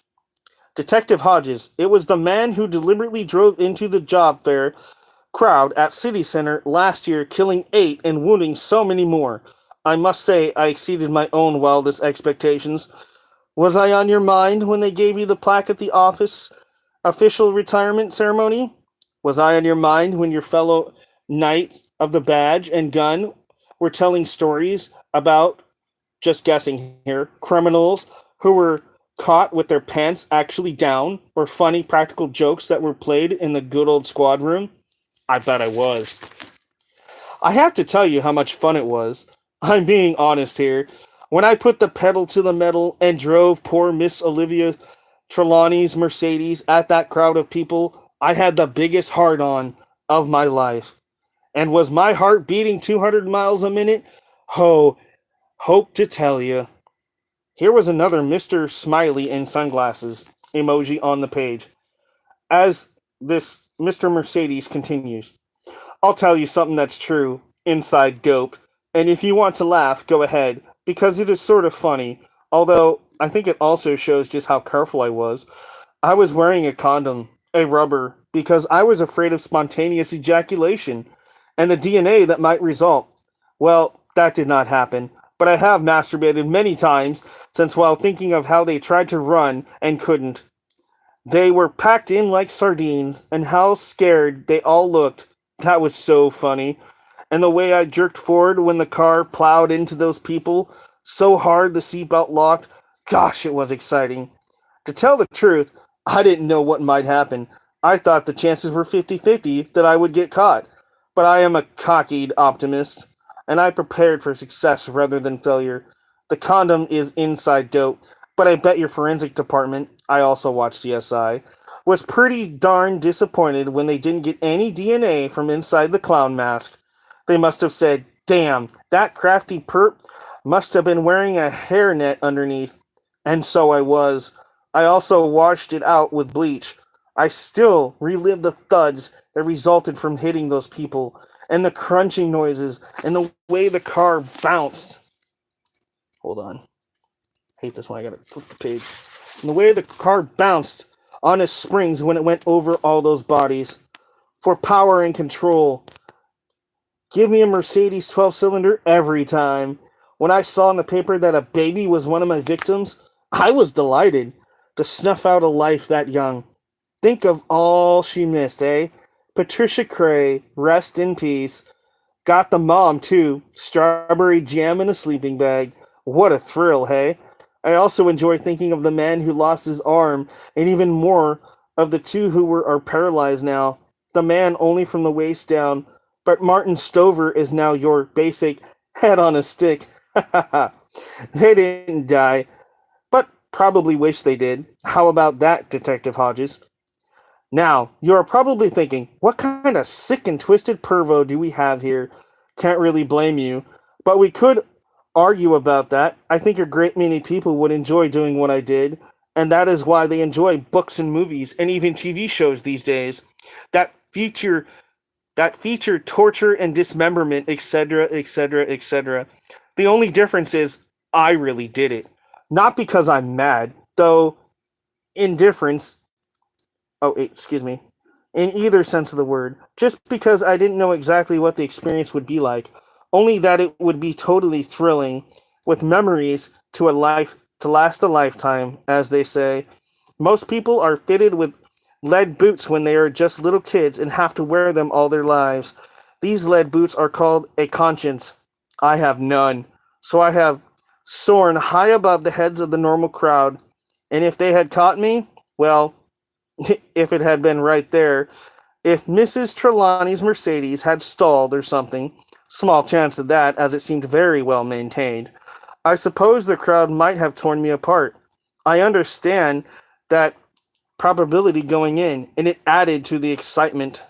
Detective Hodges, it was the man who deliberately drove into the job fair crowd at City Center last year, killing 8 and wounding so many more. I must say I exceeded my own wildest expectations. Was I on your mind when they gave you the plaque at the office official retirement ceremony? Was I on your mind when your fellow knights of the badge and gun were telling stories about, just guessing here, criminals who were caught with their pants actually down, or funny practical jokes that were played in the good old squad room? I bet I was. I have to tell you how much fun it was. I'm being honest here. When I put the pedal to the metal and drove poor Miss Olivia Trelawney's Mercedes at that crowd of people, I had the biggest hard on of my life. And was my heart beating 200 miles a minute? Ho, hope to tell you. Here was another Mr. Smiley in sunglasses emoji on the page. As this Mr. Mercedes continues, I'll tell you something that's true, inside dope. And if you want to laugh, go ahead, because it is sort of funny. Although, I think it also shows just how careful I was. I was wearing a condom, a rubber, because I was afraid of spontaneous ejaculation and the DNA that might result. Well, that did not happen, but I have masturbated many times since while thinking of how they tried to run and couldn't. They were packed in like sardines, and how scared they all looked. That was so funny. And the way I jerked forward when the car plowed into those people, so hard the seatbelt locked. Gosh, it was exciting. To tell the truth, I didn't know what might happen. I thought the chances were 50-50 that I would get caught. But I am a cockeyed optimist, and I prepared for success rather than failure. The condom is inside dope, but I bet your forensic department, I also watch CSI, was pretty darn disappointed when they didn't get any DNA from inside the clown mask. They must have said, damn, that crafty perp must have been wearing a hairnet underneath. And so I was. I also washed it out with bleach. I still relive the thuds that resulted from hitting those people, and the crunching noises, and the way the car bounced. Hold on. Hate this one. I gotta flip the page. And the way the car bounced on its springs when it went over all those bodies. For power and control. Give me a Mercedes 12-cylinder every time. When I saw in the paper that a baby was one of my victims, I was delighted to snuff out a life that young. Think of all she missed, eh? Patricia Cray, rest in peace. Got the mom, too. Strawberry jam in a sleeping bag. What a thrill, hey? I also enjoy thinking of the man who lost his arm, and even more of the two are paralyzed now. The man only from the waist down, but Martin Stover is now your basic head on a stick. They didn't die, but probably wish they did. How about that, Detective Hodges? Now, you are probably thinking, what kind of sick and twisted pervo do we have here? Can't really blame you, but we could argue about that. I think a great many people would enjoy doing what I did, and that is why they enjoy books and movies and even TV shows these days that feature torture and dismemberment, etc., etc., etc. The only difference is I really did it. Not because I'm mad, though indifference, excuse me, in either sense of the word, just because I didn't know exactly what the experience would be like, only that it would be totally thrilling, with memories to last a lifetime, as they say. Most people are fitted with lead boots when they are just little kids and have to wear them all their lives. These lead boots are called a conscience. I have none. So I have soared high above the heads of the normal crowd. And if they had caught me, well, if it had been right there, if Mrs. Trelawney's Mercedes had stalled or something, small chance of that, as it seemed very well maintained, I suppose the crowd might have torn me apart. I understand that probability going in, and it added to the excitement.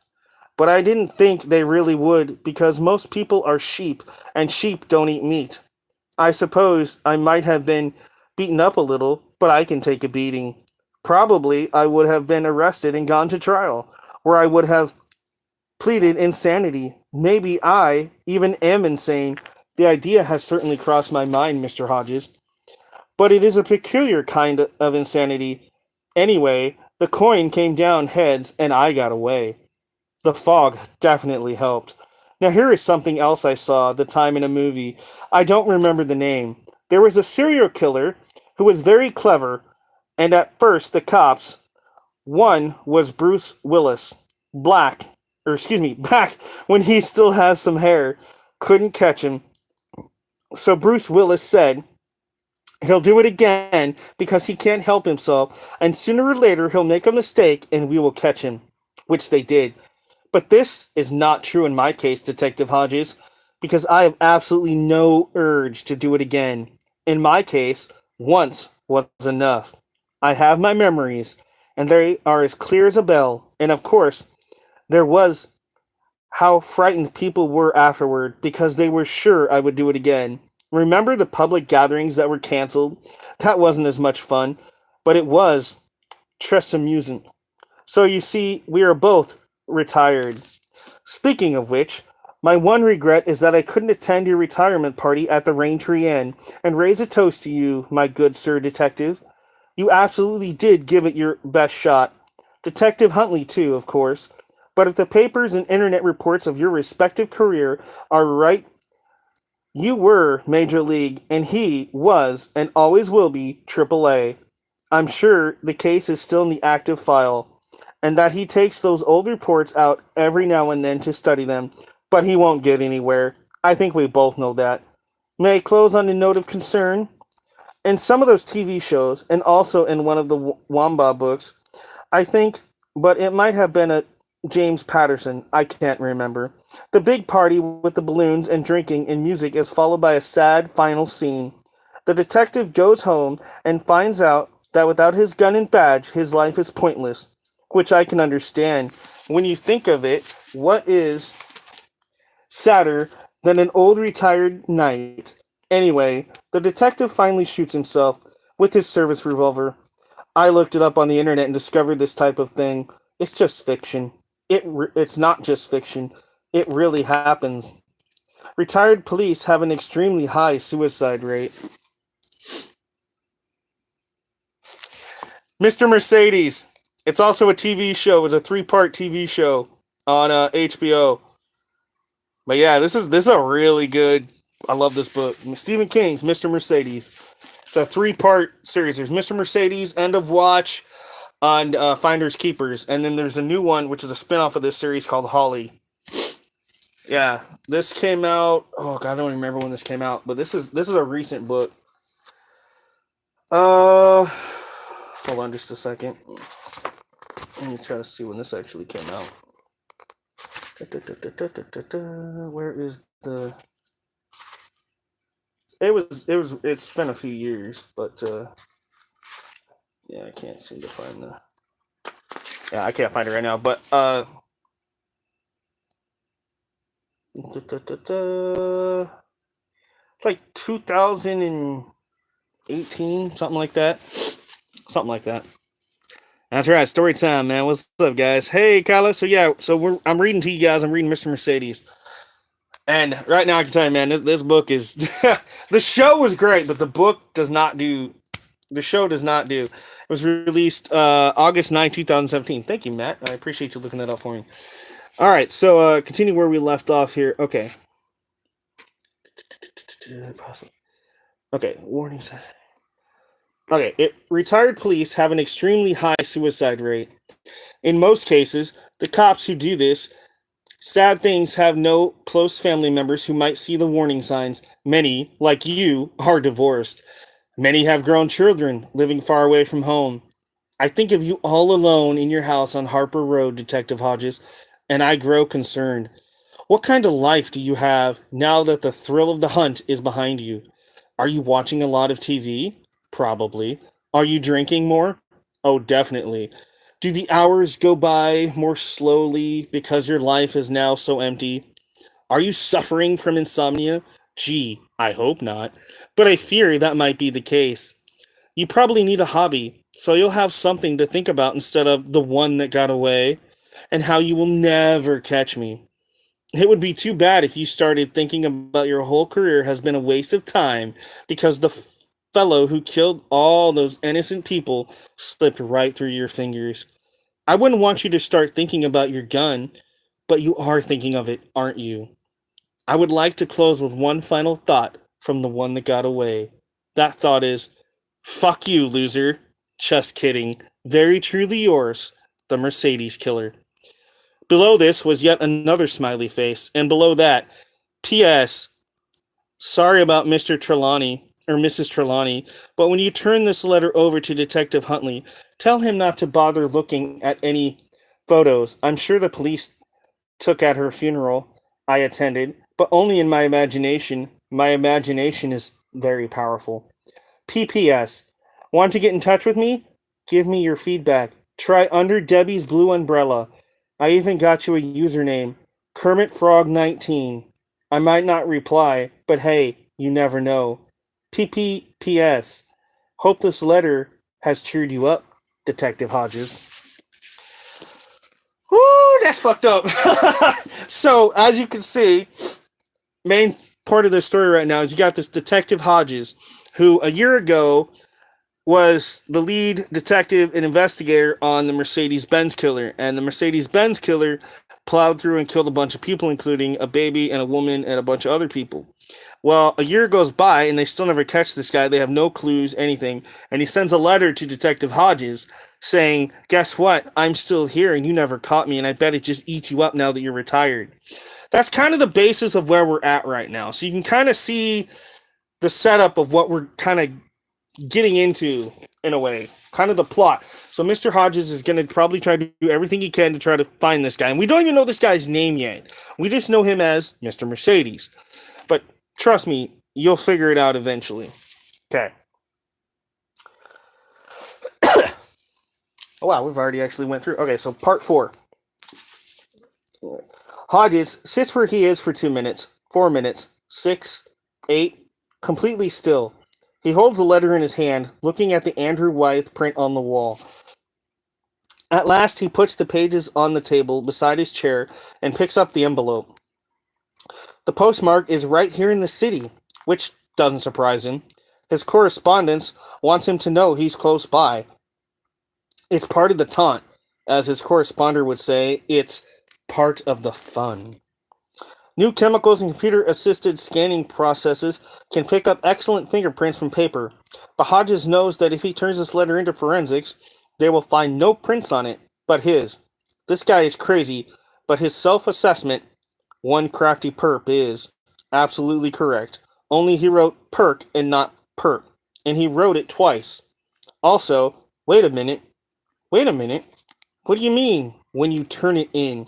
But I didn't think they really would, because most people are sheep, and sheep don't eat meat. I suppose I might have been beaten up a little, but I can take a beating. Probably I would have been arrested and gone to trial, where I would have pleaded insanity. Maybe I even am insane. The idea has certainly crossed my mind, Mr. Hodges. But it is a peculiar kind of insanity. Anyway, the coin came down heads and I got away. The fog definitely helped. Now, here is something else I saw the time in a movie. I don't remember the name. There was a serial killer who was very clever, and at first the cops, one was Bruce Willis, back when he still has some hair, couldn't catch him. So Bruce Willis said, he'll do it again because he can't help himself, and sooner or later he'll make a mistake and we will catch him. Which they did. But this is not true in my case, Detective Hodges, because I have absolutely no urge to do it again. In my case, once was enough. I have my memories, and they are as clear as a bell. And of course, there was how frightened people were afterward because they were sure I would do it again. Remember the public gatherings that were canceled? That wasn't as much fun, but it was très amusant. So you see, we are both retired. Speaking of which, my one regret is that I couldn't attend your retirement party at the Raintree Inn and raise a toast to you, my good sir detective. You absolutely did give it your best shot. Detective Huntley, too, of course. But if the papers and internet reports of your respective career are right, you were Major League, and he was and always will be AAA. I'm sure the case is still in the active file, and that he takes those old reports out every now and then to study them, but he won't get anywhere. I think we both know that. May I close on a note of concern? In some of those TV shows, and also in one of the Wamba books, I think, but it might have been a James Patterson, I can't remember. The big party with the balloons and drinking and music is followed by a sad final scene. The detective goes home and finds out that without his gun and badge, his life is pointless, which I can understand. When you think of it, what is sadder than an old retired knight? Anyway, the detective finally shoots himself with his service revolver. I looked it up on the internet and discovered this type of thing. It's just fiction. It's not just fiction. It really happens. Retired police have an extremely high suicide rate. Mr. Mercedes. It's also a TV show. It's a three-part TV show on HBO. But yeah, this is a really good. I love this book. Stephen King's Mr. Mercedes. It's a three-part series. There's Mr. Mercedes, End of Watch, on Finders Keepers, and then there's a new one which is a spin-off of this series called Holly. Yeah, this came out. Oh god, I don't remember when this came out, but this is a recent book. Hold on just a second. Let me try to see when this actually came out. Where is the? It's been a few years, but yeah, I can't seem to find the. Yeah, I can't find it right now, but it's like 2018, something like that. Something like that. That's right, story time, man. What's up, guys? Hey, Kyla. So yeah, I'm reading to you guys. I'm reading Mr. Mercedes, and right now I can tell you, man, this book is the show was great, but the book does not do. The show does not do. It was released August 9, 2017. Thank you, Matt. I appreciate you looking that up for me. All right, so continue where we left off here. Okay. Okay, warnings. Okay, retired police have an extremely high suicide rate. In most cases, the cops who do this, sad things, have no close family members who might see the warning signs. Many, like you, are divorced. Many have grown children, living far away from home. I think of you all alone in your house on Harper Road, Detective Hodges, and I grow concerned. What kind of life do you have now that the thrill of the hunt is behind you? Are you watching a lot of TV? Probably. Are you drinking more? Oh, definitely. Do the hours go by more slowly because your life is now so empty? Are you suffering from insomnia? Gee, I hope not. But I fear that might be the case. You probably need a hobby, so you'll have something to think about instead of the one that got away, and how you will never catch me. It would be too bad if you started thinking about your whole career has been a waste of time because the fellow who killed all those innocent people slipped right through your fingers. I wouldn't want you to start thinking about your gun, but you are thinking of it, aren't you? I would like to close with one final thought from the one that got away. That thought is, fuck you, loser. Just kidding. Very truly yours, the Mercedes Killer. Below this was yet another smiley face, and below that, P.S. Sorry about Mr. Trelawney, or Mrs. Trelawney, but when you turn this letter over to Detective Huntley, tell him not to bother looking at any photos. I'm sure the police took at her funeral I attended, but only in my imagination. My imagination is very powerful. PPS. Want to get in touch with me? Give me your feedback. Try Under Debbie's Blue Umbrella. I even got you a username, Kermit Frog 19. I might not reply, but hey, you never know. PPPS. Hope this letter has cheered you up, Detective Hodges. Woo, that's fucked up. So, as you can see, main part of the story right now is you got this Detective Hodges, who a year ago was the lead detective and investigator on the Mercedes-Benz killer. And the Mercedes-Benz killer plowed through and killed a bunch of people, including a baby and a woman and a bunch of other people. Well, a year goes by and they still never catch this guy. They have no clues, anything. And he sends a letter to Detective Hodges saying, guess what? I'm still here and you never caught me and I bet it just eats you up now that you're retired. That's kind of the basis of where we're at right now. So you can kind of see the setup of what we're kind of getting into, in a way, kind of the plot. So Mr. Hodges is going to probably try to do everything he can to try to find this guy. And we don't even know this guy's name yet. We just know him as Mr. Mercedes. But trust me, you'll figure it out eventually. Okay. Oh, wow, we've already actually went through. Okay, so part 4. Hodges sits where he is for 2 minutes, 4 minutes, 6, 8, completely still. He holds the letter in his hand, looking at the Andrew Wythe print on the wall. At last, he puts the pages on the table beside his chair and picks up the envelope. The postmark is right here in the city, which doesn't surprise him. His correspondence wants him to know he's close by. It's part of the taunt. As his correspondent would say, it's part of the fun. New chemicals and computer-assisted scanning processes can pick up excellent fingerprints from paper, but Hodges knows that if he turns this letter into forensics, they will find no prints on it but his. This guy is crazy, but his self-assessment, one crafty perp, is absolutely correct. Only he wrote perk and not perp, and he wrote it twice. Also, wait a minute. What do you mean, when you turn it in?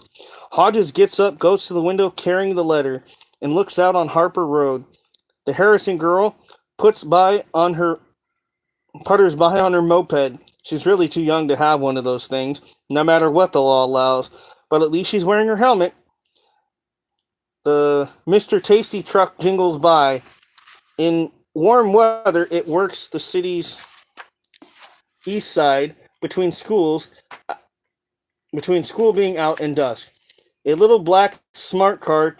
Hodges gets up, goes to the window carrying the letter, and looks out on Harper Road. The Harrison girl putters by on her moped. She's really too young to have one of those things, no matter what the law allows, but at least she's wearing her helmet. The Mr. Tasty truck jingles by. In warm weather, it works the city's east side between school being out and dusk. A little black smart car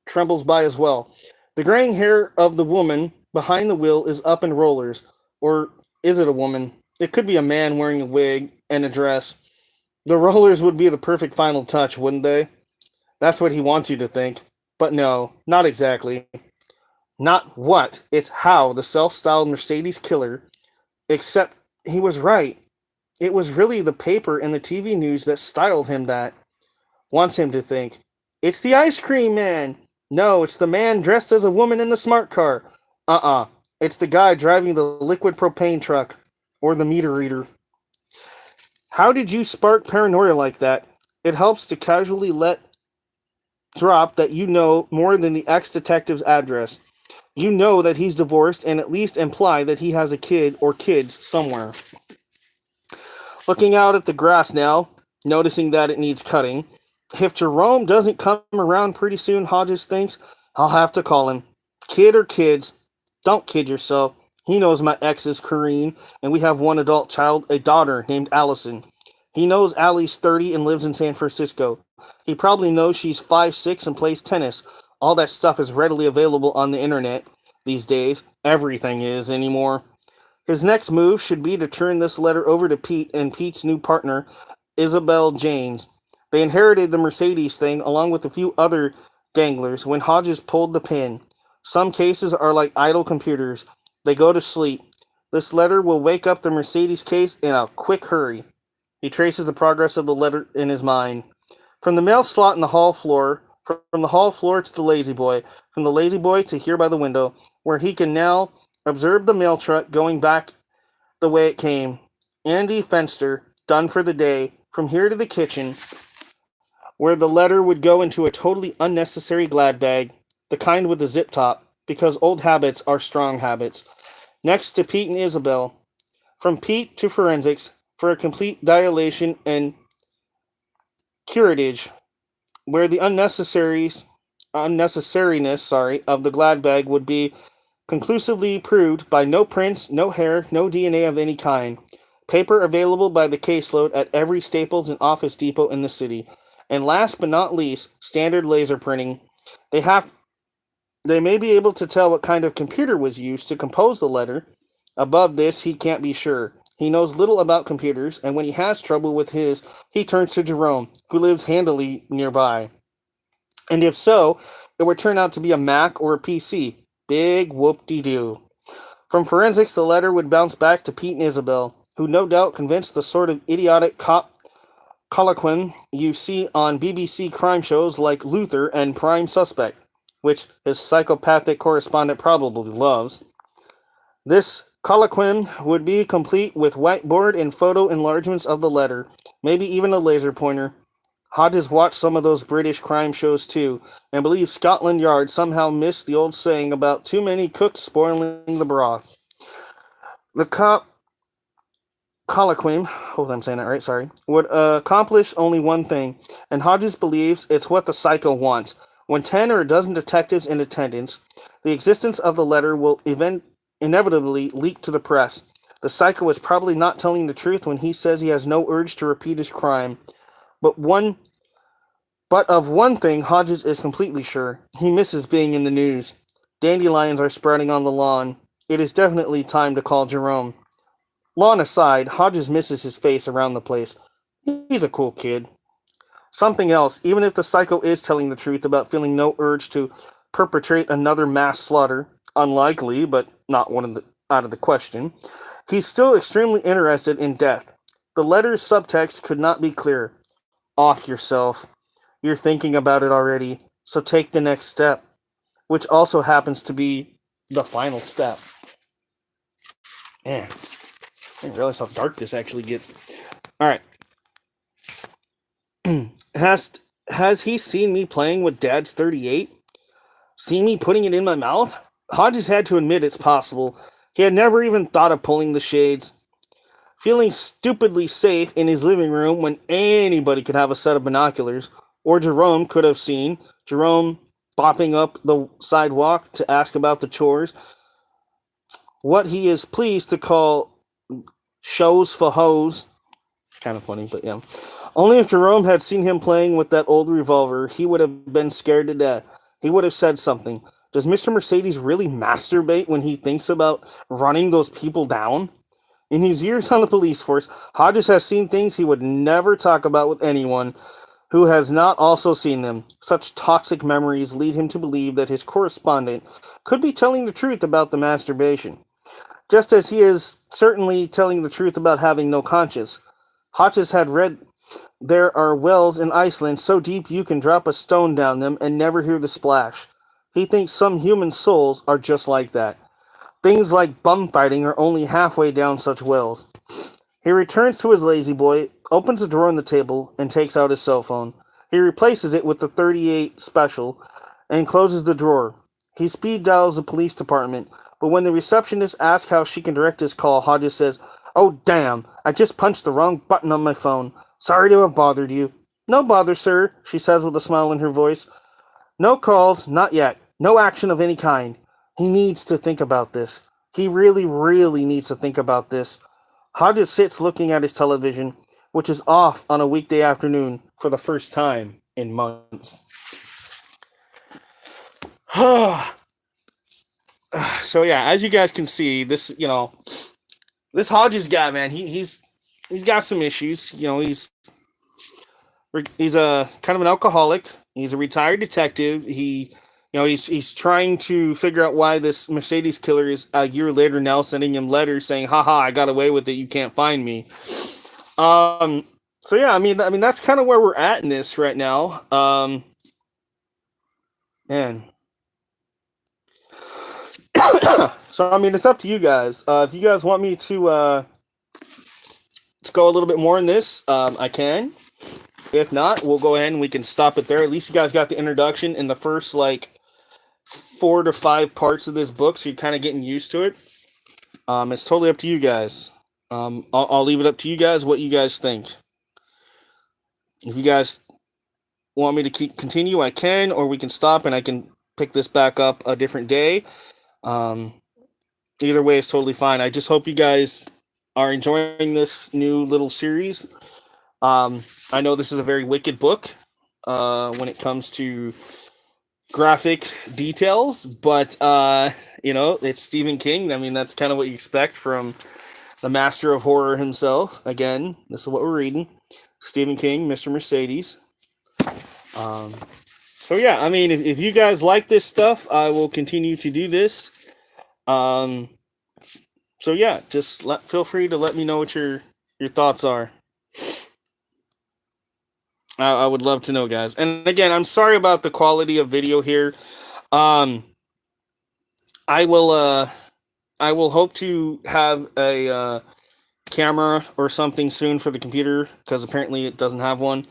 trembles by as well. The graying hair of the woman behind the wheel is up in rollers. Or is it a woman? It could be a man wearing a wig and a dress. The rollers would be the perfect final touch, wouldn't they? That's what he wants you to think. But no, not exactly. Not what, it's how the self-styled Mercedes killer, except he was right. It was really the paper and the TV news that styled him that. Wants him to think. It's the ice cream man. No, it's the man dressed as a woman in the smart car. It's the guy driving the liquid propane truck. Or the meter reader. How did you spark paranoia like that? It helps to casually let drop that you know more than the ex-detective's address. You know that he's divorced and at least imply that he has a kid or kids somewhere. Looking out at the grass now, noticing that it needs cutting. If Jerome doesn't come around pretty soon, Hodges thinks, I'll have to call him. Kid or kids, don't kid yourself. He knows my ex is Corrine, and we have one adult child, a daughter named Allison. He knows Allie's 30 and lives in San Francisco. He probably knows she's 5'6" and plays tennis. All that stuff is readily available on the internet these days. Everything is anymore. His next move should be to turn this letter over to Pete and Pete's new partner, Isabel Janes. They inherited the Mercedes thing along with a few other danglers when Hodges pulled the pin. Some cases are like idle computers. They go to sleep. This letter will wake up the Mercedes case in a quick hurry. He traces the progress of the letter in his mind. From the mail slot in the hall floor, from the hall floor to the lazy boy, from the lazy boy to here by the window, where he can now observe the mail truck going back the way it came. Andy Fenster, done for the day, from here to the kitchen, where the letter would go into a totally unnecessary glad bag, the kind with the zip top. because old habits are strong habits. Next to Pete and Isabel. From Pete to forensics for a complete dilation and curettage, where the unnecessariness, of the glad bag would be conclusively proved by no prints, no hair, no DNA of any kind. Paper available by the caseload at every Staples and Office Depot in the city. And last but not least, standard laser printing. They have they may be able to tell what kind of computer was used to compose the letter. Above this, he can't be sure. He knows little about computers, and when he has trouble with his, he turns to Jerome, who lives handily nearby. And if so, it would turn out to be a Mac or a PC. Big whoop-de-doo. From forensics, the letter would bounce back to Pete and Isabel, who no doubt convinced the sort of idiotic colloquy you see on BBC crime shows like Luther and Prime Suspect, which his psychopathic correspondent probably loves. This colloquy would be complete with whiteboard and photo enlargements of the letter, maybe even a laser pointer. Hodges watched some of those British crime shows too, and believes Scotland Yard somehow missed the old saying about too many cooks spoiling the broth. The colloquy, hope I'm saying that right, sorry, would accomplish only one thing, and Hodges believes it's what the psycho wants. When 10 or a dozen detectives in attendance, the existence of the letter will inevitably leak to the press. The psycho is probably not telling the truth when he says he has no urge to repeat his crime. But of one thing Hodges is completely sure. He misses being in the news. Dandelions are sprouting on the lawn. It is definitely time to call Jerome. Lawn aside, Hodges misses his face around the place. He's a cool kid. Something else, even if the psycho is telling the truth about feeling no urge to perpetrate another mass slaughter, unlikely, but not out of the question, he's still extremely interested in death. The letter's subtext could not be clearer. Off yourself. You're thinking about it already, so take the next step, which also happens to be the final step. Man, I didn't realize how dark this actually gets. Alright. Has he seen me playing with Dad's 38? Seen me putting it in my mouth? Hodges had to admit it's possible. He had never even thought of pulling the shades. Feeling stupidly safe in his living room when anybody could have a set of binoculars, or Jerome could have seen, Jerome bopping up the sidewalk to ask about the chores, what he is pleased to call shows for hoes. Kind of funny, but yeah. Only if Jerome had seen him playing with that old revolver, he would have been scared to death. He would have said something. Does Mr. Mercedes really masturbate when he thinks about running those people down? In his years on the police force, Hodges has seen things he would never talk about with anyone who has not also seen them. Such toxic memories lead him to believe that his correspondent could be telling the truth about the masturbation, just as he is certainly telling the truth about having no conscience. Hodges had read there are wells in Iceland so deep you can drop a stone down them and never hear the splash. He thinks some human souls are just like that. Things like bum fighting are only halfway down such wells. He returns to his lazy boy, opens a drawer on the table, and takes out his cell phone. He replaces it with the 38 special and closes the drawer. He speed dials the police department, but when the receptionist asks how she can direct his call, Hodges says, "Oh, damn, I just punched the wrong button on my phone. Sorry to have bothered you." "No bother, sir," she says with a smile in her voice. "No calls, not yet. No action of any kind. He needs to think about this. He really, really needs to think about this." Hodges sits looking at his television, which is off on a weekday afternoon for the first time in months. So yeah, as you guys can see, this Hodges guy, man, he's got some issues. He's a kind of an alcoholic. He's a retired detective. He's trying to figure out why this Mercedes killer is a year later now sending him letters saying, "Haha, I got away with it. You can't find me." So yeah, I mean that's kind of where we're at in this right now. Man. So I mean, it's up to you guys. If you guys want me to go a little bit more in this, I can. If not, we'll go ahead and we can stop it there. At least you guys got the introduction in the first 4 to 5 parts of this book, so you're kind of getting used to it. It's totally up to you guys. I'll leave it up to you guys what you guys think. If you guys want me to continue, I can, or we can stop and I can pick this back up a different day. Um, Either way is totally fine. I just hope you guys are enjoying this new little series. I know this is a very wicked book when it comes to graphic details, but it's Stephen King. I mean, that's kind of what you expect from the master of horror himself. Again, this is what we're reading. Stephen King, Mr. Mercedes. So yeah, I mean, if you guys like this stuff, I will continue to do this. So yeah, just feel free to let me know what your thoughts are. I would love to know, guys. And again, I'm sorry about the quality of video here. Um, I will hope to have a camera or something soon for the computer because apparently it doesn't have one.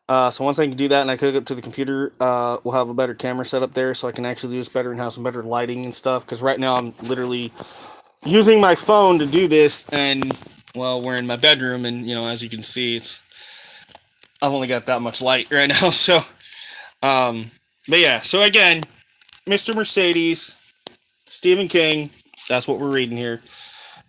So once I can do that and I hook it up to the computer, we'll have a better camera set up there so I can actually do this better and have some better lighting and stuff. Because right now I'm literally using my phone to do this, and well, we're in my bedroom, and as you can see, I've only got that much light right now. So, but yeah. So again, Mr. Mercedes, Stephen King. That's what we're reading here,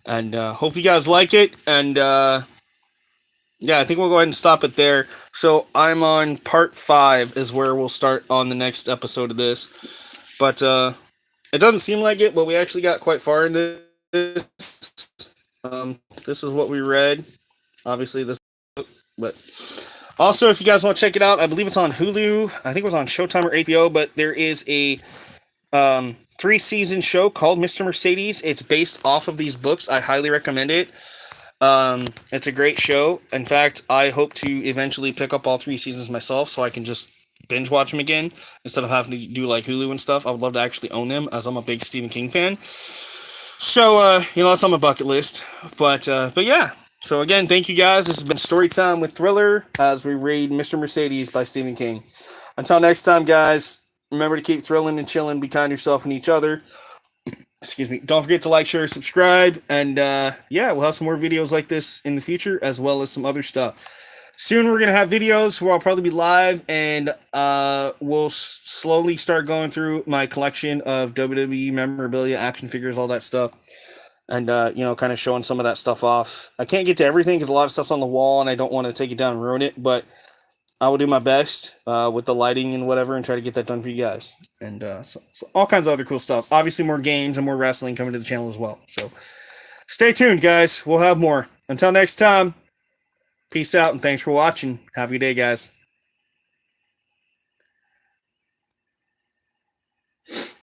and hope you guys like it. And yeah, I think we'll go ahead and stop it there. So I'm on part 5 is where we'll start on the next episode of this. But it doesn't seem like it, but we actually got quite far in this. This is what we read. Obviously, this, but also, if you guys want to check it out, I believe it's on Hulu. I think it was on Showtime or HBO, but there is a 3-season show called Mr. Mercedes. It's based off of these books. I highly recommend it. It's a great show. In fact, I hope to eventually pick up all 3 seasons myself so I can just binge watch them again instead of having to do like Hulu and stuff. I would love to actually own them as I'm a big Stephen King fan. So, that's on my bucket list. But yeah. So again, thank you guys. This has been Storytime with Thriller as we read Mr. Mercedes by Stephen King. Until next time, guys, remember to keep thrilling and chilling. Be kind to yourself and each other. Excuse me. Don't forget to like, share, subscribe. And yeah, we'll have some more videos like this in the future as well as some other stuff. Soon we're going to have videos where I'll probably be live and we'll slowly start going through my collection of WWE memorabilia, action figures, all that stuff. And, kind of showing some of that stuff off. I can't get to everything because a lot of stuff's on the wall and I don't want to take it down and ruin it. But I will do my best with the lighting and whatever and try to get that done for you guys. And so all kinds of other cool stuff. Obviously more games and more wrestling coming to the channel as well. So stay tuned, guys. We'll have more. Until next time, peace out and thanks for watching. Have a good day, guys.